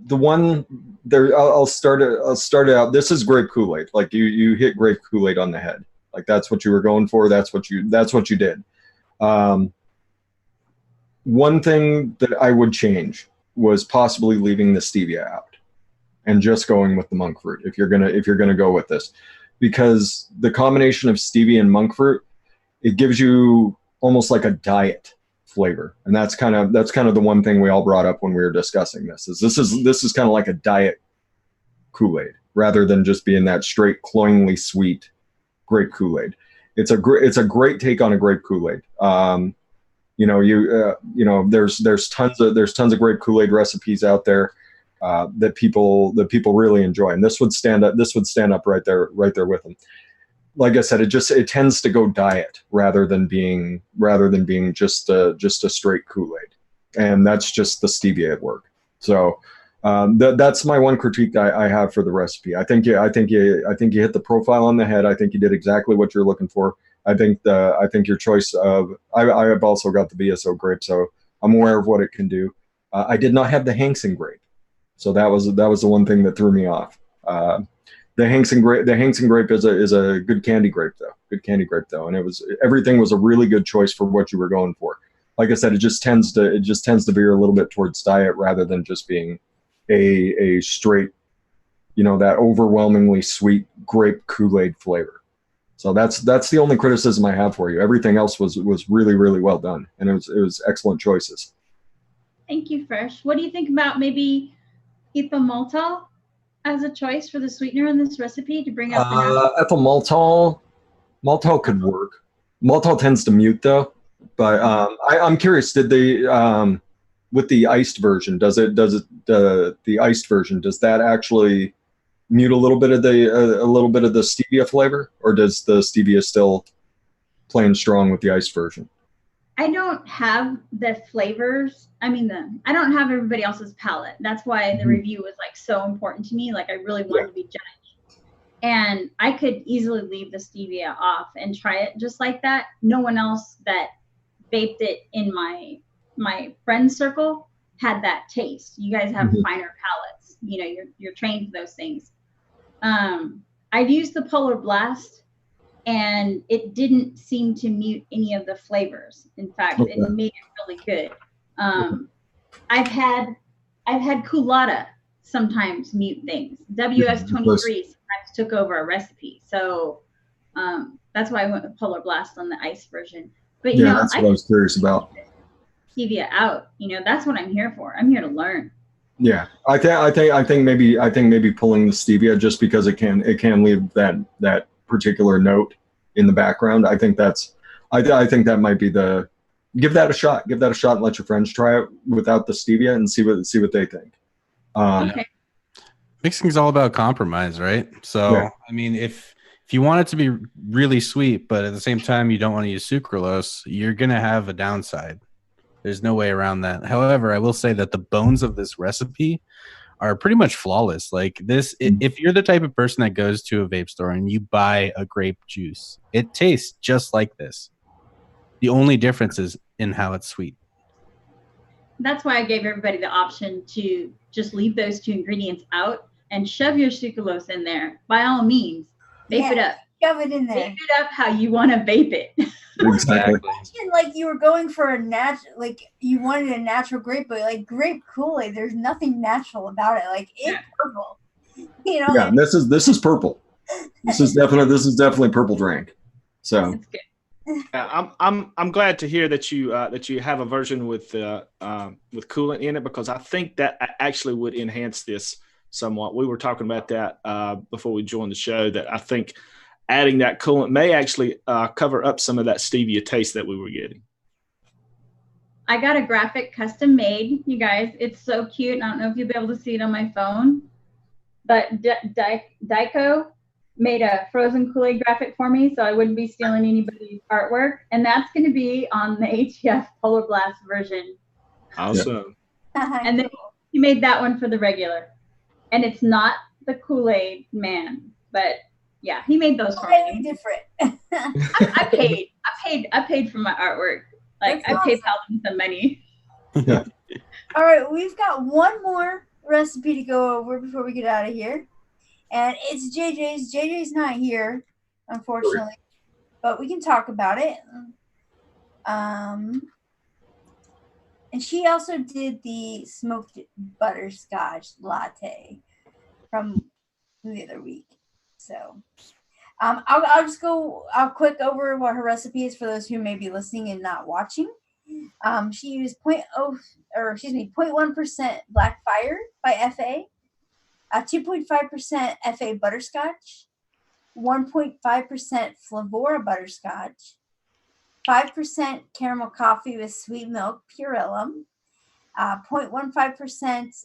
the one there. I'll start it out. This is grape Kool-Aid. Like you hit grape Kool-Aid on the head. Like that's what you were going for. That's what you did. One thing that I would change was possibly leaving the stevia out and just going with the monk fruit if you're gonna go with this. because the combination of stevia and monk fruit, it gives you almost like a diet flavor. And that's kind of the one thing we all brought up when we were discussing this is kind of like a diet Kool-Aid rather than just being that straight cloyingly sweet grape Kool-Aid. It's a great take on a grape Kool-Aid. There's tons of great Kool-Aid recipes out there that people really enjoy, and this would stand up right there with them. Like I said, it tends to go diet rather than being just a straight Kool-Aid, and that's just the stevia at work. So that's my one critique I have for the recipe. I think you hit the profile on the head. I think you did exactly what you're looking for. I think your choice of I have also got the BSO grape, so I'm aware of what it can do. I did not have the Mixin grape, so that was the one thing that threw me off. The Mixin grape is a good candy grape though, and everything was a really good choice for what you were going for. Like I said, it just tends to veer a little bit towards diet rather than just being a straight, that overwhelmingly sweet grape Kool-Aid flavor. So that's the only criticism I have for you. Everything else was really, really well done, and it was excellent choices. Thank you, Fresh. What do you think about maybe ethyl maltol as a choice for the sweetener in this recipe to bring up the natural? Ethyl maltol could work. Maltol tends to mute though, but I'm curious. Did they with the iced version? Does the iced version, does that actually mute a little bit of the stevia flavor, or does the stevia still playing strong with the iced version? I don't have the flavors. I don't have everybody else's palate. That's why the review was like so important to me. Like I really wanted to be judged. And I could easily leave the stevia off and try it just like that. No one else that vaped it in my friend circle had that taste. You guys have finer palates. You're trained for those things. I've used the Polar Blast, and it didn't seem to mute any of the flavors. In fact, it made it really good. I've had Culotta sometimes mute things. WS23 sometimes took over a recipe. So that's why I went with Polar Blast on the ice version. But that's what I was curious about. Stevia out. That's what I'm here for. I'm here to learn. Yeah, I think maybe pulling the stevia just because it can leave that particular note in the background. I think that might be give that a shot. Give that a shot and let your friends try it without the stevia and see what they think. Okay. Mixing is all about compromise, right? So if you want it to be really sweet, but at the same time you don't want to use sucralose, you're gonna have a downside. There's no way around that. However, I will say that the bones of this recipe are pretty much flawless. Like this, if you're the type of person that goes to a vape store and you buy a grape juice, it tastes just like this. The only difference is in how it's sweet. That's why I gave everybody the option to just leave those two ingredients out and shove your sucralose in there. By all means, vape it up. Shove it in there. Vape it up how you want to vape it. Exactly. Imagine like you were going for you wanted a natural grape, but like grape Kool-Aid, there's nothing natural about it. Like it's purple. Yeah, and this is purple. This is definitely purple drink. So It's good. I'm glad to hear that you have a version with coolant in it, because I think that actually would enhance this somewhat. We were talking about that before we joined the show, that I think adding that coolant may actually cover up some of that stevia taste that we were getting. I got a graphic custom made, you guys. It's so cute. I don't know if you'll be able to see it on my phone, but Dyco made a frozen Kool-Aid graphic for me, so I wouldn't be stealing anybody's artwork. And that's going to be on the ATF Polar Blast version. Awesome. And then he made that one for the regular. And it's not the Kool-Aid man, but yeah, he made those for me. Different. I paid for my artwork. Like I paid Paladin some money. yeah. All right, we've got one more recipe to go over before we get out of here. And it's JJ's. JJ's not here, unfortunately, but we can talk about it. And she also did the smoked butterscotch latte from the other week. So I'll just go. I'll quick over what her recipe is for those who may be listening and not watching. She used 0.1% Black Fire by FA, 2.5% FA Butterscotch, 1.5% Flavora Butterscotch, 5% caramel coffee with sweet milk Purellum, 0.15%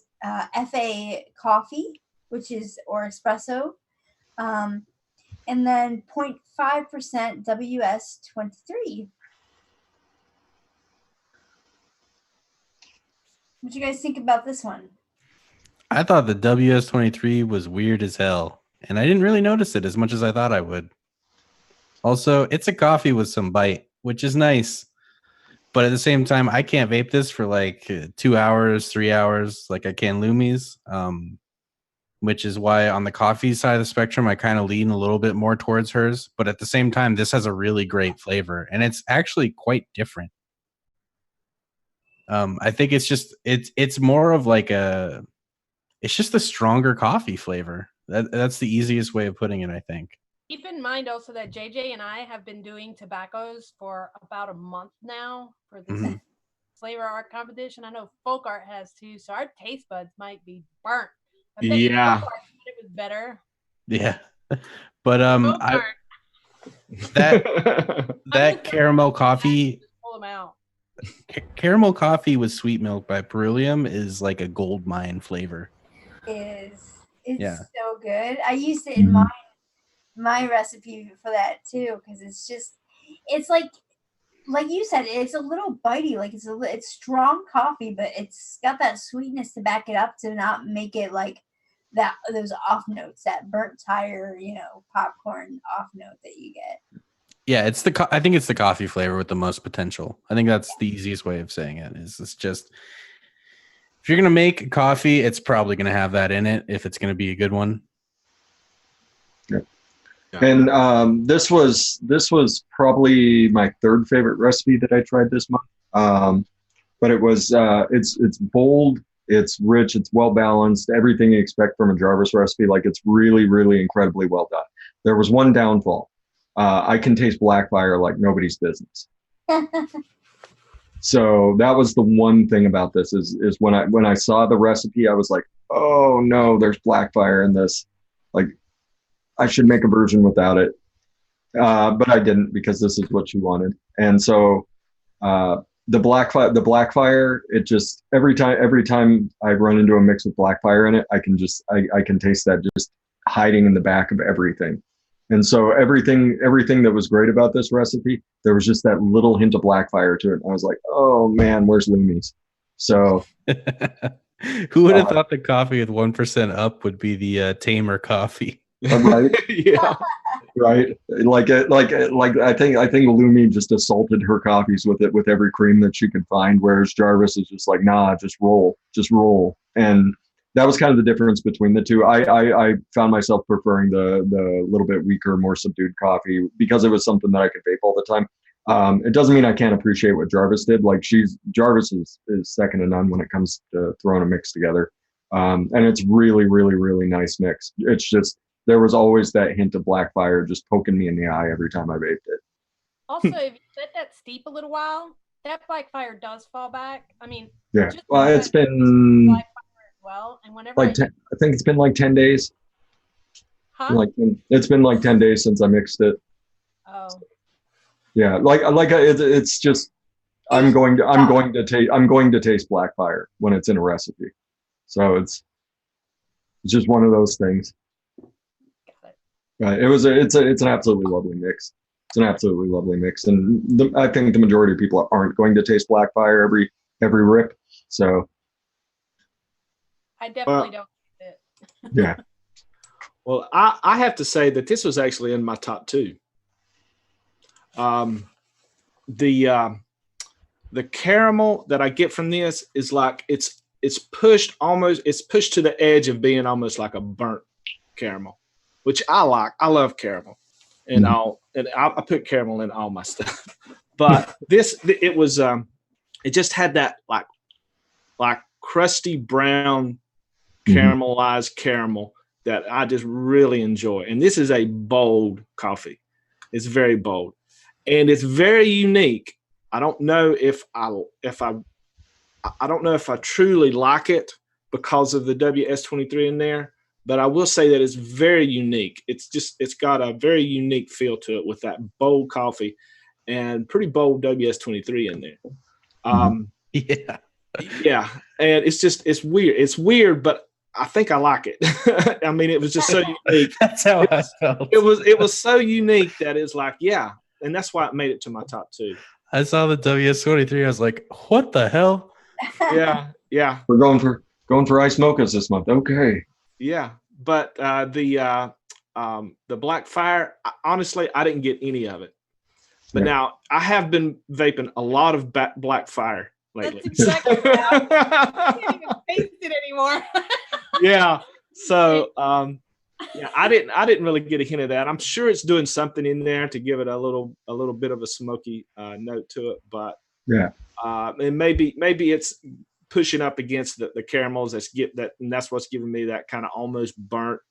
FA coffee, which is or espresso, and then 0.5% WS23. What do you guys think about this one? I thought the WS23 was weird as hell, and I didn't really notice it as much as I thought I would. Also, it's a coffee with some bite, which is nice. But at the same time, I can't vape this for like 2 hours, 3 hours, like I can Lumi's, which is why on the coffee side of the spectrum, I kind of lean a little bit more towards hers. But at the same time, this has a really great flavor, and it's actually quite different. I think it's more of like it's just a stronger coffee flavor. That's the easiest way of putting it, I think. Keep in mind also that JJ and I have been doing tobaccos for about a month now for this flavor art competition. I know folk art has too, so our taste buds might be burnt. I bet Yeah. folk art said it was better. Yeah, but Folk art, that caramel coffee, pull them out. caramel coffee with sweet milk by Beryllium is like a gold mine flavor. It's Yeah. so good. I used it in my recipe for that too, because it's like you said, it's a little bitey, like it's strong coffee, but it's got that sweetness to back it up to not make it like those off notes, that burnt tire, popcorn off note that you get. Yeah, I think it's the coffee flavor with the most potential. I think that's the easiest way of saying it. Is it's just if you're gonna make coffee, it's probably gonna have that in it if it's gonna be a good one. Yeah. And this was probably my third favorite recipe that I tried this month. But it was it's bold, it's rich, it's well balanced, everything you expect from a Jarvis recipe. Like it's really, really incredibly well done. There was one downfall. I can taste Blackfire like nobody's business. So that was the one thing about this is when I saw the recipe, I was like, oh no, there's Blackfire in this. Like I should make a version without it. But I didn't because this is what she wanted. And so the Blackfire, it just every time I run into a mix with Blackfire in it, I can taste that just hiding in the back of everything. And so everything that was great about this recipe, there was just that little hint of Blackfire to it. I was like, oh man, where's Lumi's? So who would have thought the coffee with 1% up would be the tamer coffee? Right? Yeah. Right. Like I think Lumi just assaulted her coffees with it with every cream that she could find, whereas Jarvis is just like, nah, just roll. And that was kind of the difference between the two. I found myself preferring the little bit weaker, more subdued coffee because it was something that I could vape all the time. It doesn't mean I can't appreciate what Jarvis did. Like Jarvis is second to none when it comes to throwing a mix together. And it's really, really, really nice mix. It's just, there was always that hint of Blackfire just poking me in the eye every time I vaped it. Also, if you let that steep a little while, that Blackfire does fall back. I mean, yeah. Well, it's been Blackfire as well, and whenever like I think it's been like 10 days. Huh? It's been like 10 days since I mixed it. Oh. Yeah, it's just I'm going to taste Blackfire when it's in a recipe. So it's just one of those things. Right. It's an absolutely lovely mix. It's an absolutely lovely mix, and I think the majority of people aren't going to taste Blackfire every rip. So I definitely don't taste it. Yeah. Well, I have to say that this was actually in my top two. The caramel that I get from this is like it's pushed to the edge of being almost like a burnt caramel, which I like. I love caramel, and I put caramel in all my stuff. But it just had that like crusty brown caramelized caramel that I just really enjoy. And this is a bold coffee. It's very bold, and it's very unique. I don't know if I don't know if I truly like it because of the WS23 in there, but I will say that it's very unique. It's got a very unique feel to it with that bold coffee and pretty bold WS23 in there. Yeah. Yeah, and it's weird. It's weird, but I think I like it. I mean, it was just so unique. That's how I felt. It was so unique that it's like, yeah, and that's why it made it to my top 2. I saw the WS23. I was like, what the hell? Yeah, yeah, We're going for ice mochas this month. Okay. yeah. But the Black Fire, honestly, I didn't get any of it. But Yeah. now I have been vaping a lot of Black Fire lately. That's exactly what I can't even taste it anymore. Yeah. So yeah, I didn't really get a hint of that. I'm sure it's doing something in there to give it a little bit of a smoky note to it, but Yeah. and maybe it's pushing up against the caramels and that's what's giving me that kind of almost burnt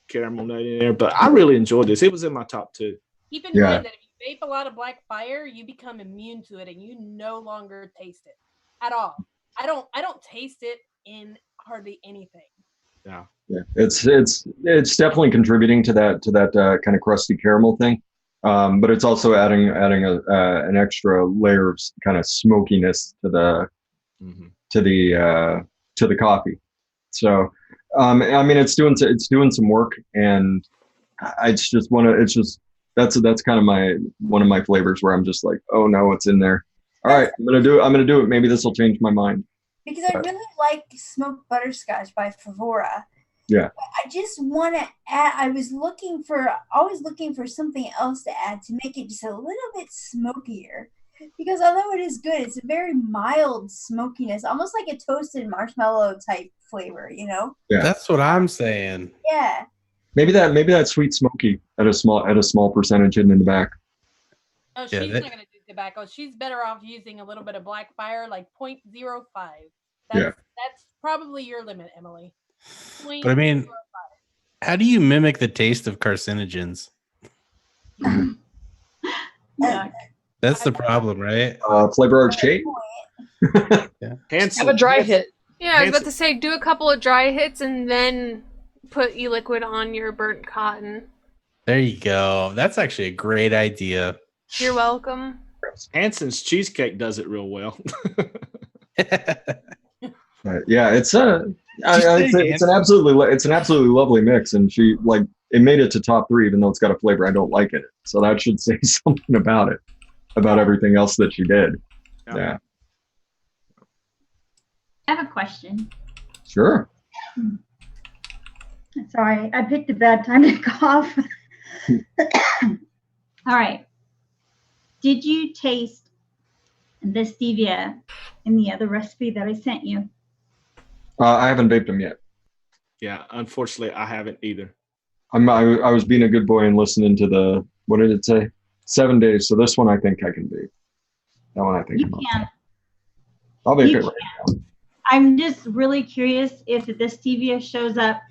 caramel note in there. But I really enjoyed this. It was in my top 2. Keep in Yeah. mind that if you vape a lot of Black Fire, you become immune to it and you no longer taste it at all. I don't taste it in hardly anything. Yeah. Yeah, it's definitely contributing to that kind of crusty caramel thing, but it's also adding an extra layer of kind of smokiness to the to the coffee. So, I mean, it's doing some work, and that's kind of one of my flavors where I'm just like, oh no, it's in there. All right, I'm gonna do it. Maybe this will change my mind. Because I really like smoked butterscotch by Favora. Yeah. I just want to add. I was always looking for something else to add to make it just a little bit smokier. Because although it is good, it's a very mild smokiness, almost like a toasted marshmallow type flavor. You know? Yeah. That's what I'm saying. Yeah. Maybe that sweet smoky at a small percentage hidden in the back. Oh, Yeah, she's not going to do tobacco. She's better off using a little bit of Black Fire, like 0.05. That's probably your limit, Emily. But I mean, how do you mimic the taste of carcinogens? Yeah. That's the problem, right? Flavor art shake. Hanson, Have a dry hit. Yeah, I was about to say, do a couple of dry hits and then put e-liquid on your burnt cotton. There you go. That's actually a great idea. You're welcome. Hanson's cheesecake does it real well. Yeah, it's an absolutely lovely mix, and it made it to top 3, even though it's got a flavor I don't like in it. So that should say something about everything else that she did. Yeah. I have a question. Sure. Sorry, I picked a bad time to cough. All right. Did you taste the stevia in the other recipe that I sent you? I haven't vaped them yet. Yeah, unfortunately, I haven't either. I was being a good boy and listening to what did it say? 7 days. So this one I think I can vape. That one I think You can. I'll vape You it right now. I'm just really curious if the stevia shows up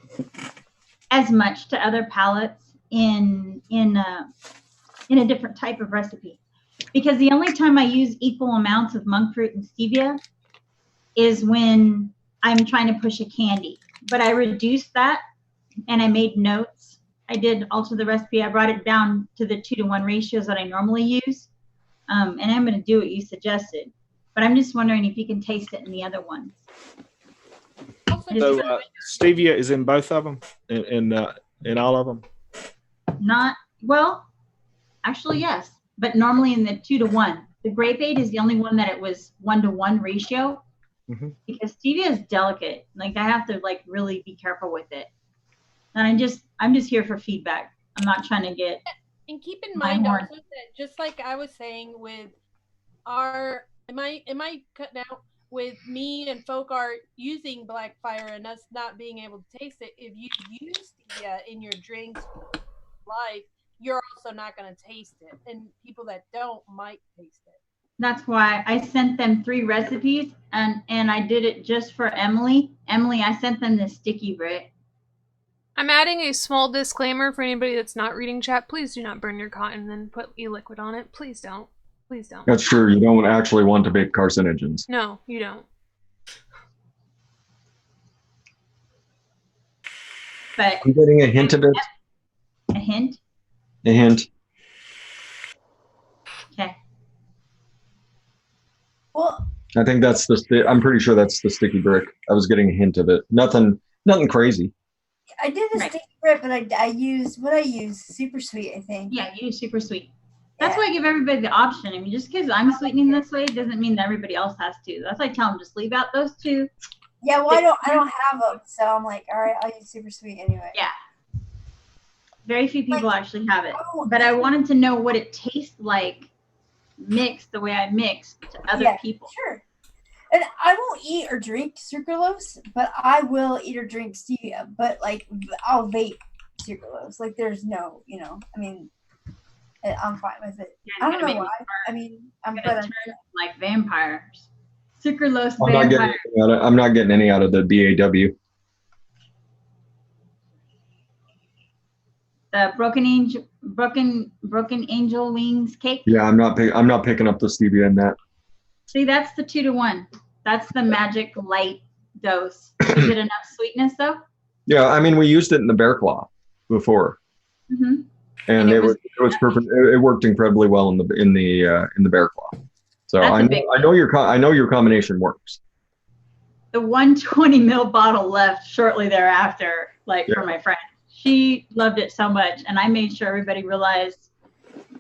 as much to other palates in a different type of recipe. Because the only time I use equal amounts of monk fruit and stevia is when I'm trying to push a candy. But I reduced that and I made notes. I did alter the recipe. I brought it down to the 2-to-1 ratios that I normally use. And I'm going to do what you suggested. But I'm just wondering if you can taste it in the other ones. So stevia is in both of them, in all of them. Not, well, actually, yes. But normally in the 2-to-1. The Grape is the only one that it was 1-to-1 ratio. Mm-hmm. Because stevia is delicate. Like I have to really be careful with it. And I'm just here for feedback. I'm not trying to get. And keep in mind also that just like I was saying with am I cutting out with me and folk art using Black Fire and us not being able to taste it? If you use stevia in your drinks life, you're also not going to taste it, and people that don't might taste it. That's why I sent them 3 recipes, and I did it just for Emily. Emily, I sent them the sticky Brit. I'm adding a small disclaimer for anybody that's not reading chat. Please do not burn your cotton and then put e-liquid on it. Please don't. Please don't. That's true. You don't actually want to vape carcinogens. No, you don't. But I'm getting a hint of it. a hint. A hint. Okay. Well, I think that's I'm pretty sure that's the sticky brick. I was getting a hint of it. Nothing crazy. I did the Right. sticky grip, but I used what I used, super sweet, I think. Yeah, you super sweet. That's Yeah. why I give everybody the option. I mean, just because I'm sweetening this way doesn't mean that everybody else has to. That's why I tell them just leave out those two. Yeah, well, I don't have them, so I'm like, all right, I'll use super sweet anyway. Yeah. Very few people actually have it. Oh, But I wanted to know what it tastes like mixed the way I mixed to other Yeah. people. Sure. And I won't eat or drink sucralose, but I will eat or drink stevia. But like, I'll vape sucralose. Like, there's no, I mean, I'm fine with it. I don't know why. I mean, I'm Gonna gonna. turn like vampires. Sucralose I'm not vampire. I'm not getting any out of the BAW. The broken angel wings cake. Yeah, I'm not picking up the stevia in that. See, that's the 2-to-1. That's the magic light dose. Is it enough sweetness though? Yeah, I mean we used it in the bear claw before, Mm-hmm. and And it it was perfect. It worked incredibly well in the bear claw. So That's a I big know your combination works. The 120 ml bottle left shortly thereafter, like for my friend. She loved it so much, and I made sure everybody realized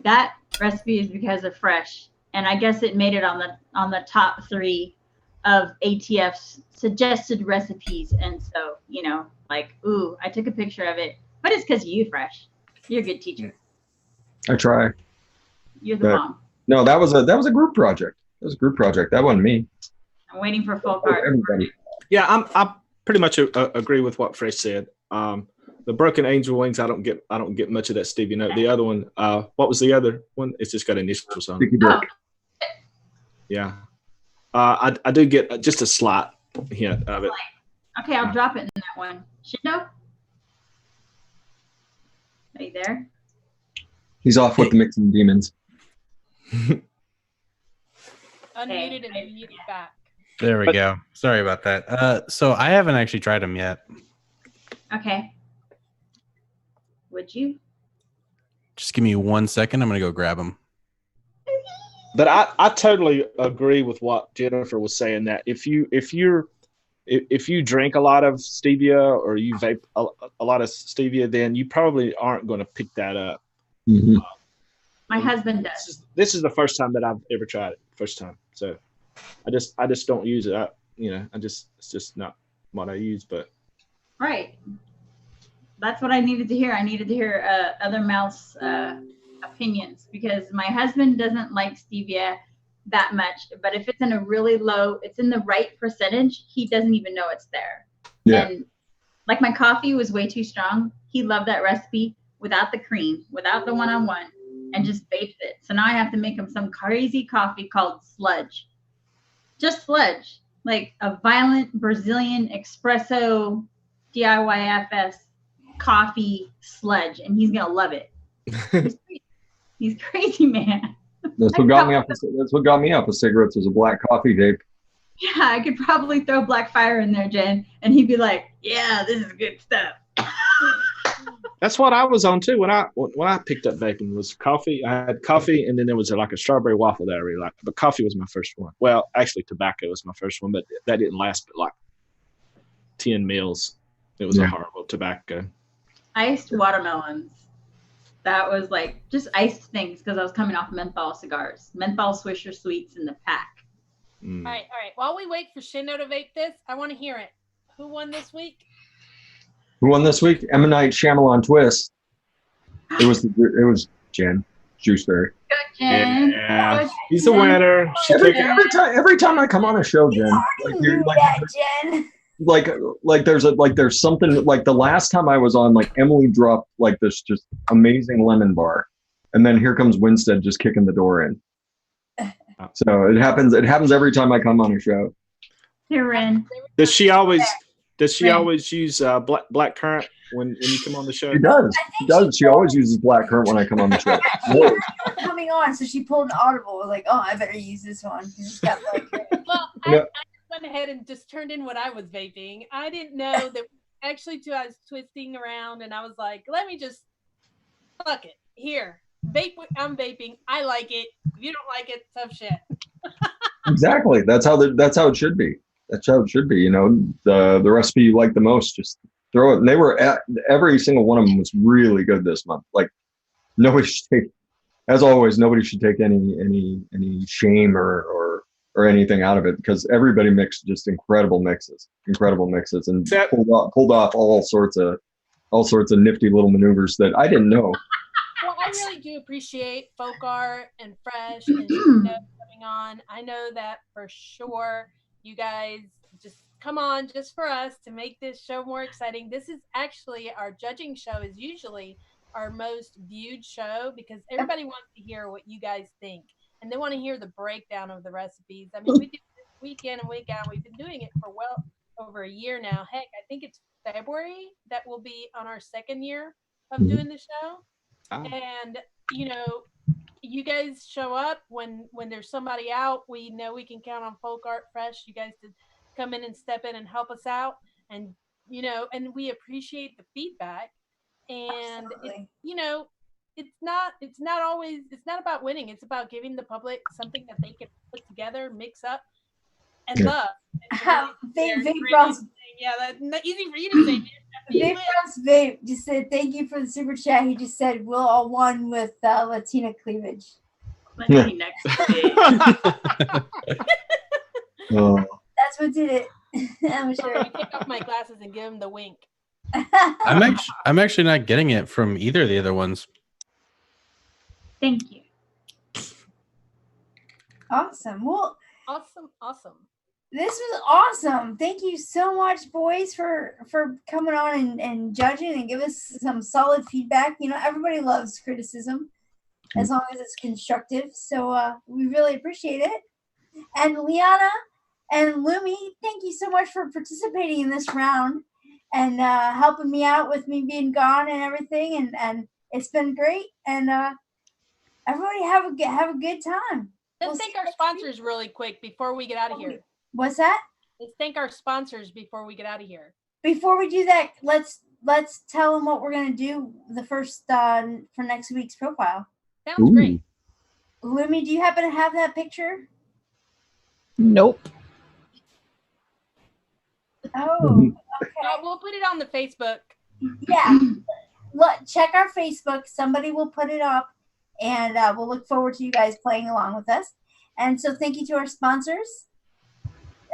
that recipe is because of fresh. And I guess it made it on the top 3 of ATF's suggested recipes. And so, ooh, I took a picture of it. But it's because of you, Fresh. You're a good teacher. I try. You're the mom. No, that was a group project. That was a group project. That wasn't me. I'm waiting for full card. Everybody. Yeah, I pretty much agree with what Fresh said. The broken angel wings, I don't get much of that stevia note. The other one, what was the other one? It's just got initials on it. Sticky brick. Yeah, I do get just a slight hint of it. Okay, I'll drop it in that one. Shindo? Are you there? He's off with the mixing demons. Unmuted and muted back. There we go. Sorry about that. So I haven't actually tried them yet. Okay. Would you? Just give me 1 second. I'm gonna go grab them. But I totally agree with what Jennifer was saying, that if you drink a lot of stevia or you vape a lot of stevia, then you probably aren't going to pick that up. Mm-hmm. My husband does. This is the first time that I've ever tried it. First time. So I just don't use it. It's just not what I use, but. Right. That's what I needed to hear. I needed to hear other mouths' opinions, because my husband doesn't like stevia that much, but if it's in a really low, it's in the right percentage, he doesn't even know it's there. Yeah. And like my coffee was way too strong. He loved that recipe without the cream, without the one-on-one, and just baked it. So now I have to make him some crazy coffee called sludge. Just sludge. Like a violent Brazilian espresso DIYFS coffee sludge, and he's gonna love it. He's crazy, man. That's what got me off of cigarettes, was a black coffee vape. Yeah, I could probably throw black fire in there, Jen, and he'd be like, "Yeah, this is good stuff." That's what I was on too when I picked up vaping, was coffee. I had coffee, and then there was like a strawberry waffle that I really liked. But coffee was my first one. Well, actually, tobacco was my first one, but that didn't last but like 10 meals. It was a horrible tobacco. Iced watermelons. That was like just iced things, because I was coming off menthol cigars, menthol Swisher Sweets in the pack. All right. While we wait for Shindo to vape this, I want to hear it. Who won this week? Who won this week? M. Night Shyamalan Twist. It was Jen Juiceberry. Good, Jen. Yeah, Good, he's the winner. Every time I come on a show, Jen, Jen. there's something, like the last time I was on, like Emily dropped like this just amazing lemon bar, and then here comes Winstead just kicking the door in. So it happens every time I come on a show. Here, Ren. Does she always use black currant when you come on the show? She does. I She think does. She always uses black currant when I come on the show. She heard you were coming on, so she pulled an audible. Was like, oh, I better use this one because it's got black currant. Well, Yeah. I went ahead and just turned in what I was vaping. I didn't know that actually too. I was twisting around and I was like, let me just fuck it. Here. Vape I'm vaping. I like it. If you don't like it, tough shit. Exactly. That's how it should be. That's how it should be. You know, the recipe you like the most, just throw it. And they were every single one of them was really good this month. Like nobody should take, as always, nobody should take any shame or anything out of it because everybody mixed just incredible mixes, and pulled off all sorts of nifty little maneuvers that I didn't know. Well, I really do appreciate folk art and fresh and coming on. I know that for sure. You guys just come on just for us to make this show more exciting. This is actually our judging show is usually our most viewed show because everybody wants to hear what you guys think and they want to hear the breakdown of the recipes. I mean, we do this week in and week out. We've been doing it for well over a year now. Heck, I think it's February that will be on our second year of doing the show. And you know, you guys show up when there's somebody out. We know we can count on Folk Art Fresh. You guys to come in and step in and help us out, and you know, and we appreciate the feedback. And it, you know, it's not always. It's not about winning. It's about giving the public something that they can put together, mix up, and love. Vape Bronze. Yeah, that's not easy for you to say. Vape Bronze Vape just said thank you for the super chat. He just said we'll all one with Latina cleavage. Let me next day. That's what did it. I'm sure. I take off my glasses and give him the wink. I'm actually not getting it from either of the other ones. Thank you. Awesome. Well, Awesome. this was awesome. Thank you so much, boys, for coming on and judging and give us some solid feedback. You know, everybody loves criticism as long as it's constructive. So we really appreciate it. And Liana and Lumi, thank you so much for participating in this round and helping me out with me being gone and everything. And it's been great. And everybody have a good time. Let's thank our sponsors really quick before we get out of here. What's that? Let's thank our sponsors before we get out of here. Before we do that, let's tell them what we're gonna do the first for next week's profile. Sounds great. Lumi, do you happen to have that picture? Nope. Oh, okay. We'll put it on the Facebook. Yeah. Check our Facebook. Somebody will put it up, and we'll look forward to you guys playing along with us. And so, thank you to our sponsors.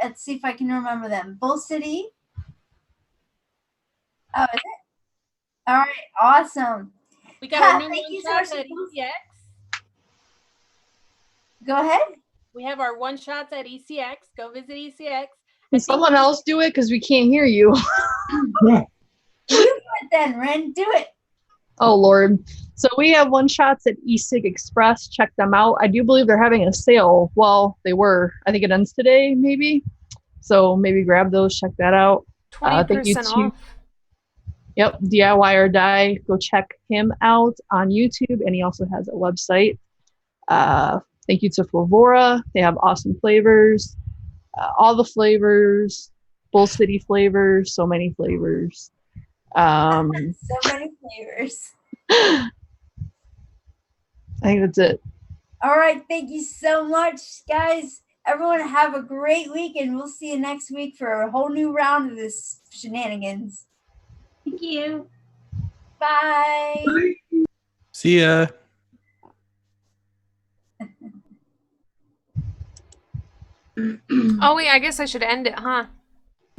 Let's see if I can remember them. Bull City. Oh, is it? All right. Awesome. We got our new Thank you so one-shots much. at E-cig. Go ahead. We have our one-shots at E-cig. Go visit E-cig. Can someone else do it? Because we can't hear you. You do it then, Ren. Do it. Oh, Lord. So we have one shots at E-cig Express. Check them out. I do believe they're having a sale. Well, they were. I think it ends today, maybe. So maybe grab those. Check that out. 20% off. Yep, DIY or Die. Go check him out on YouTube. And he also has a website. Thank you to Flavora. They have awesome flavors. All the flavors. Bull City flavors. So many flavors. So many flavors. I think that's it. All right. Thank you so much, guys. Everyone have a great week, and we'll see you next week for a whole new round of this shenanigans. Thank you. Bye. See ya. Oh, wait, I guess I should end it, huh?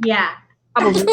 Yeah. Probably.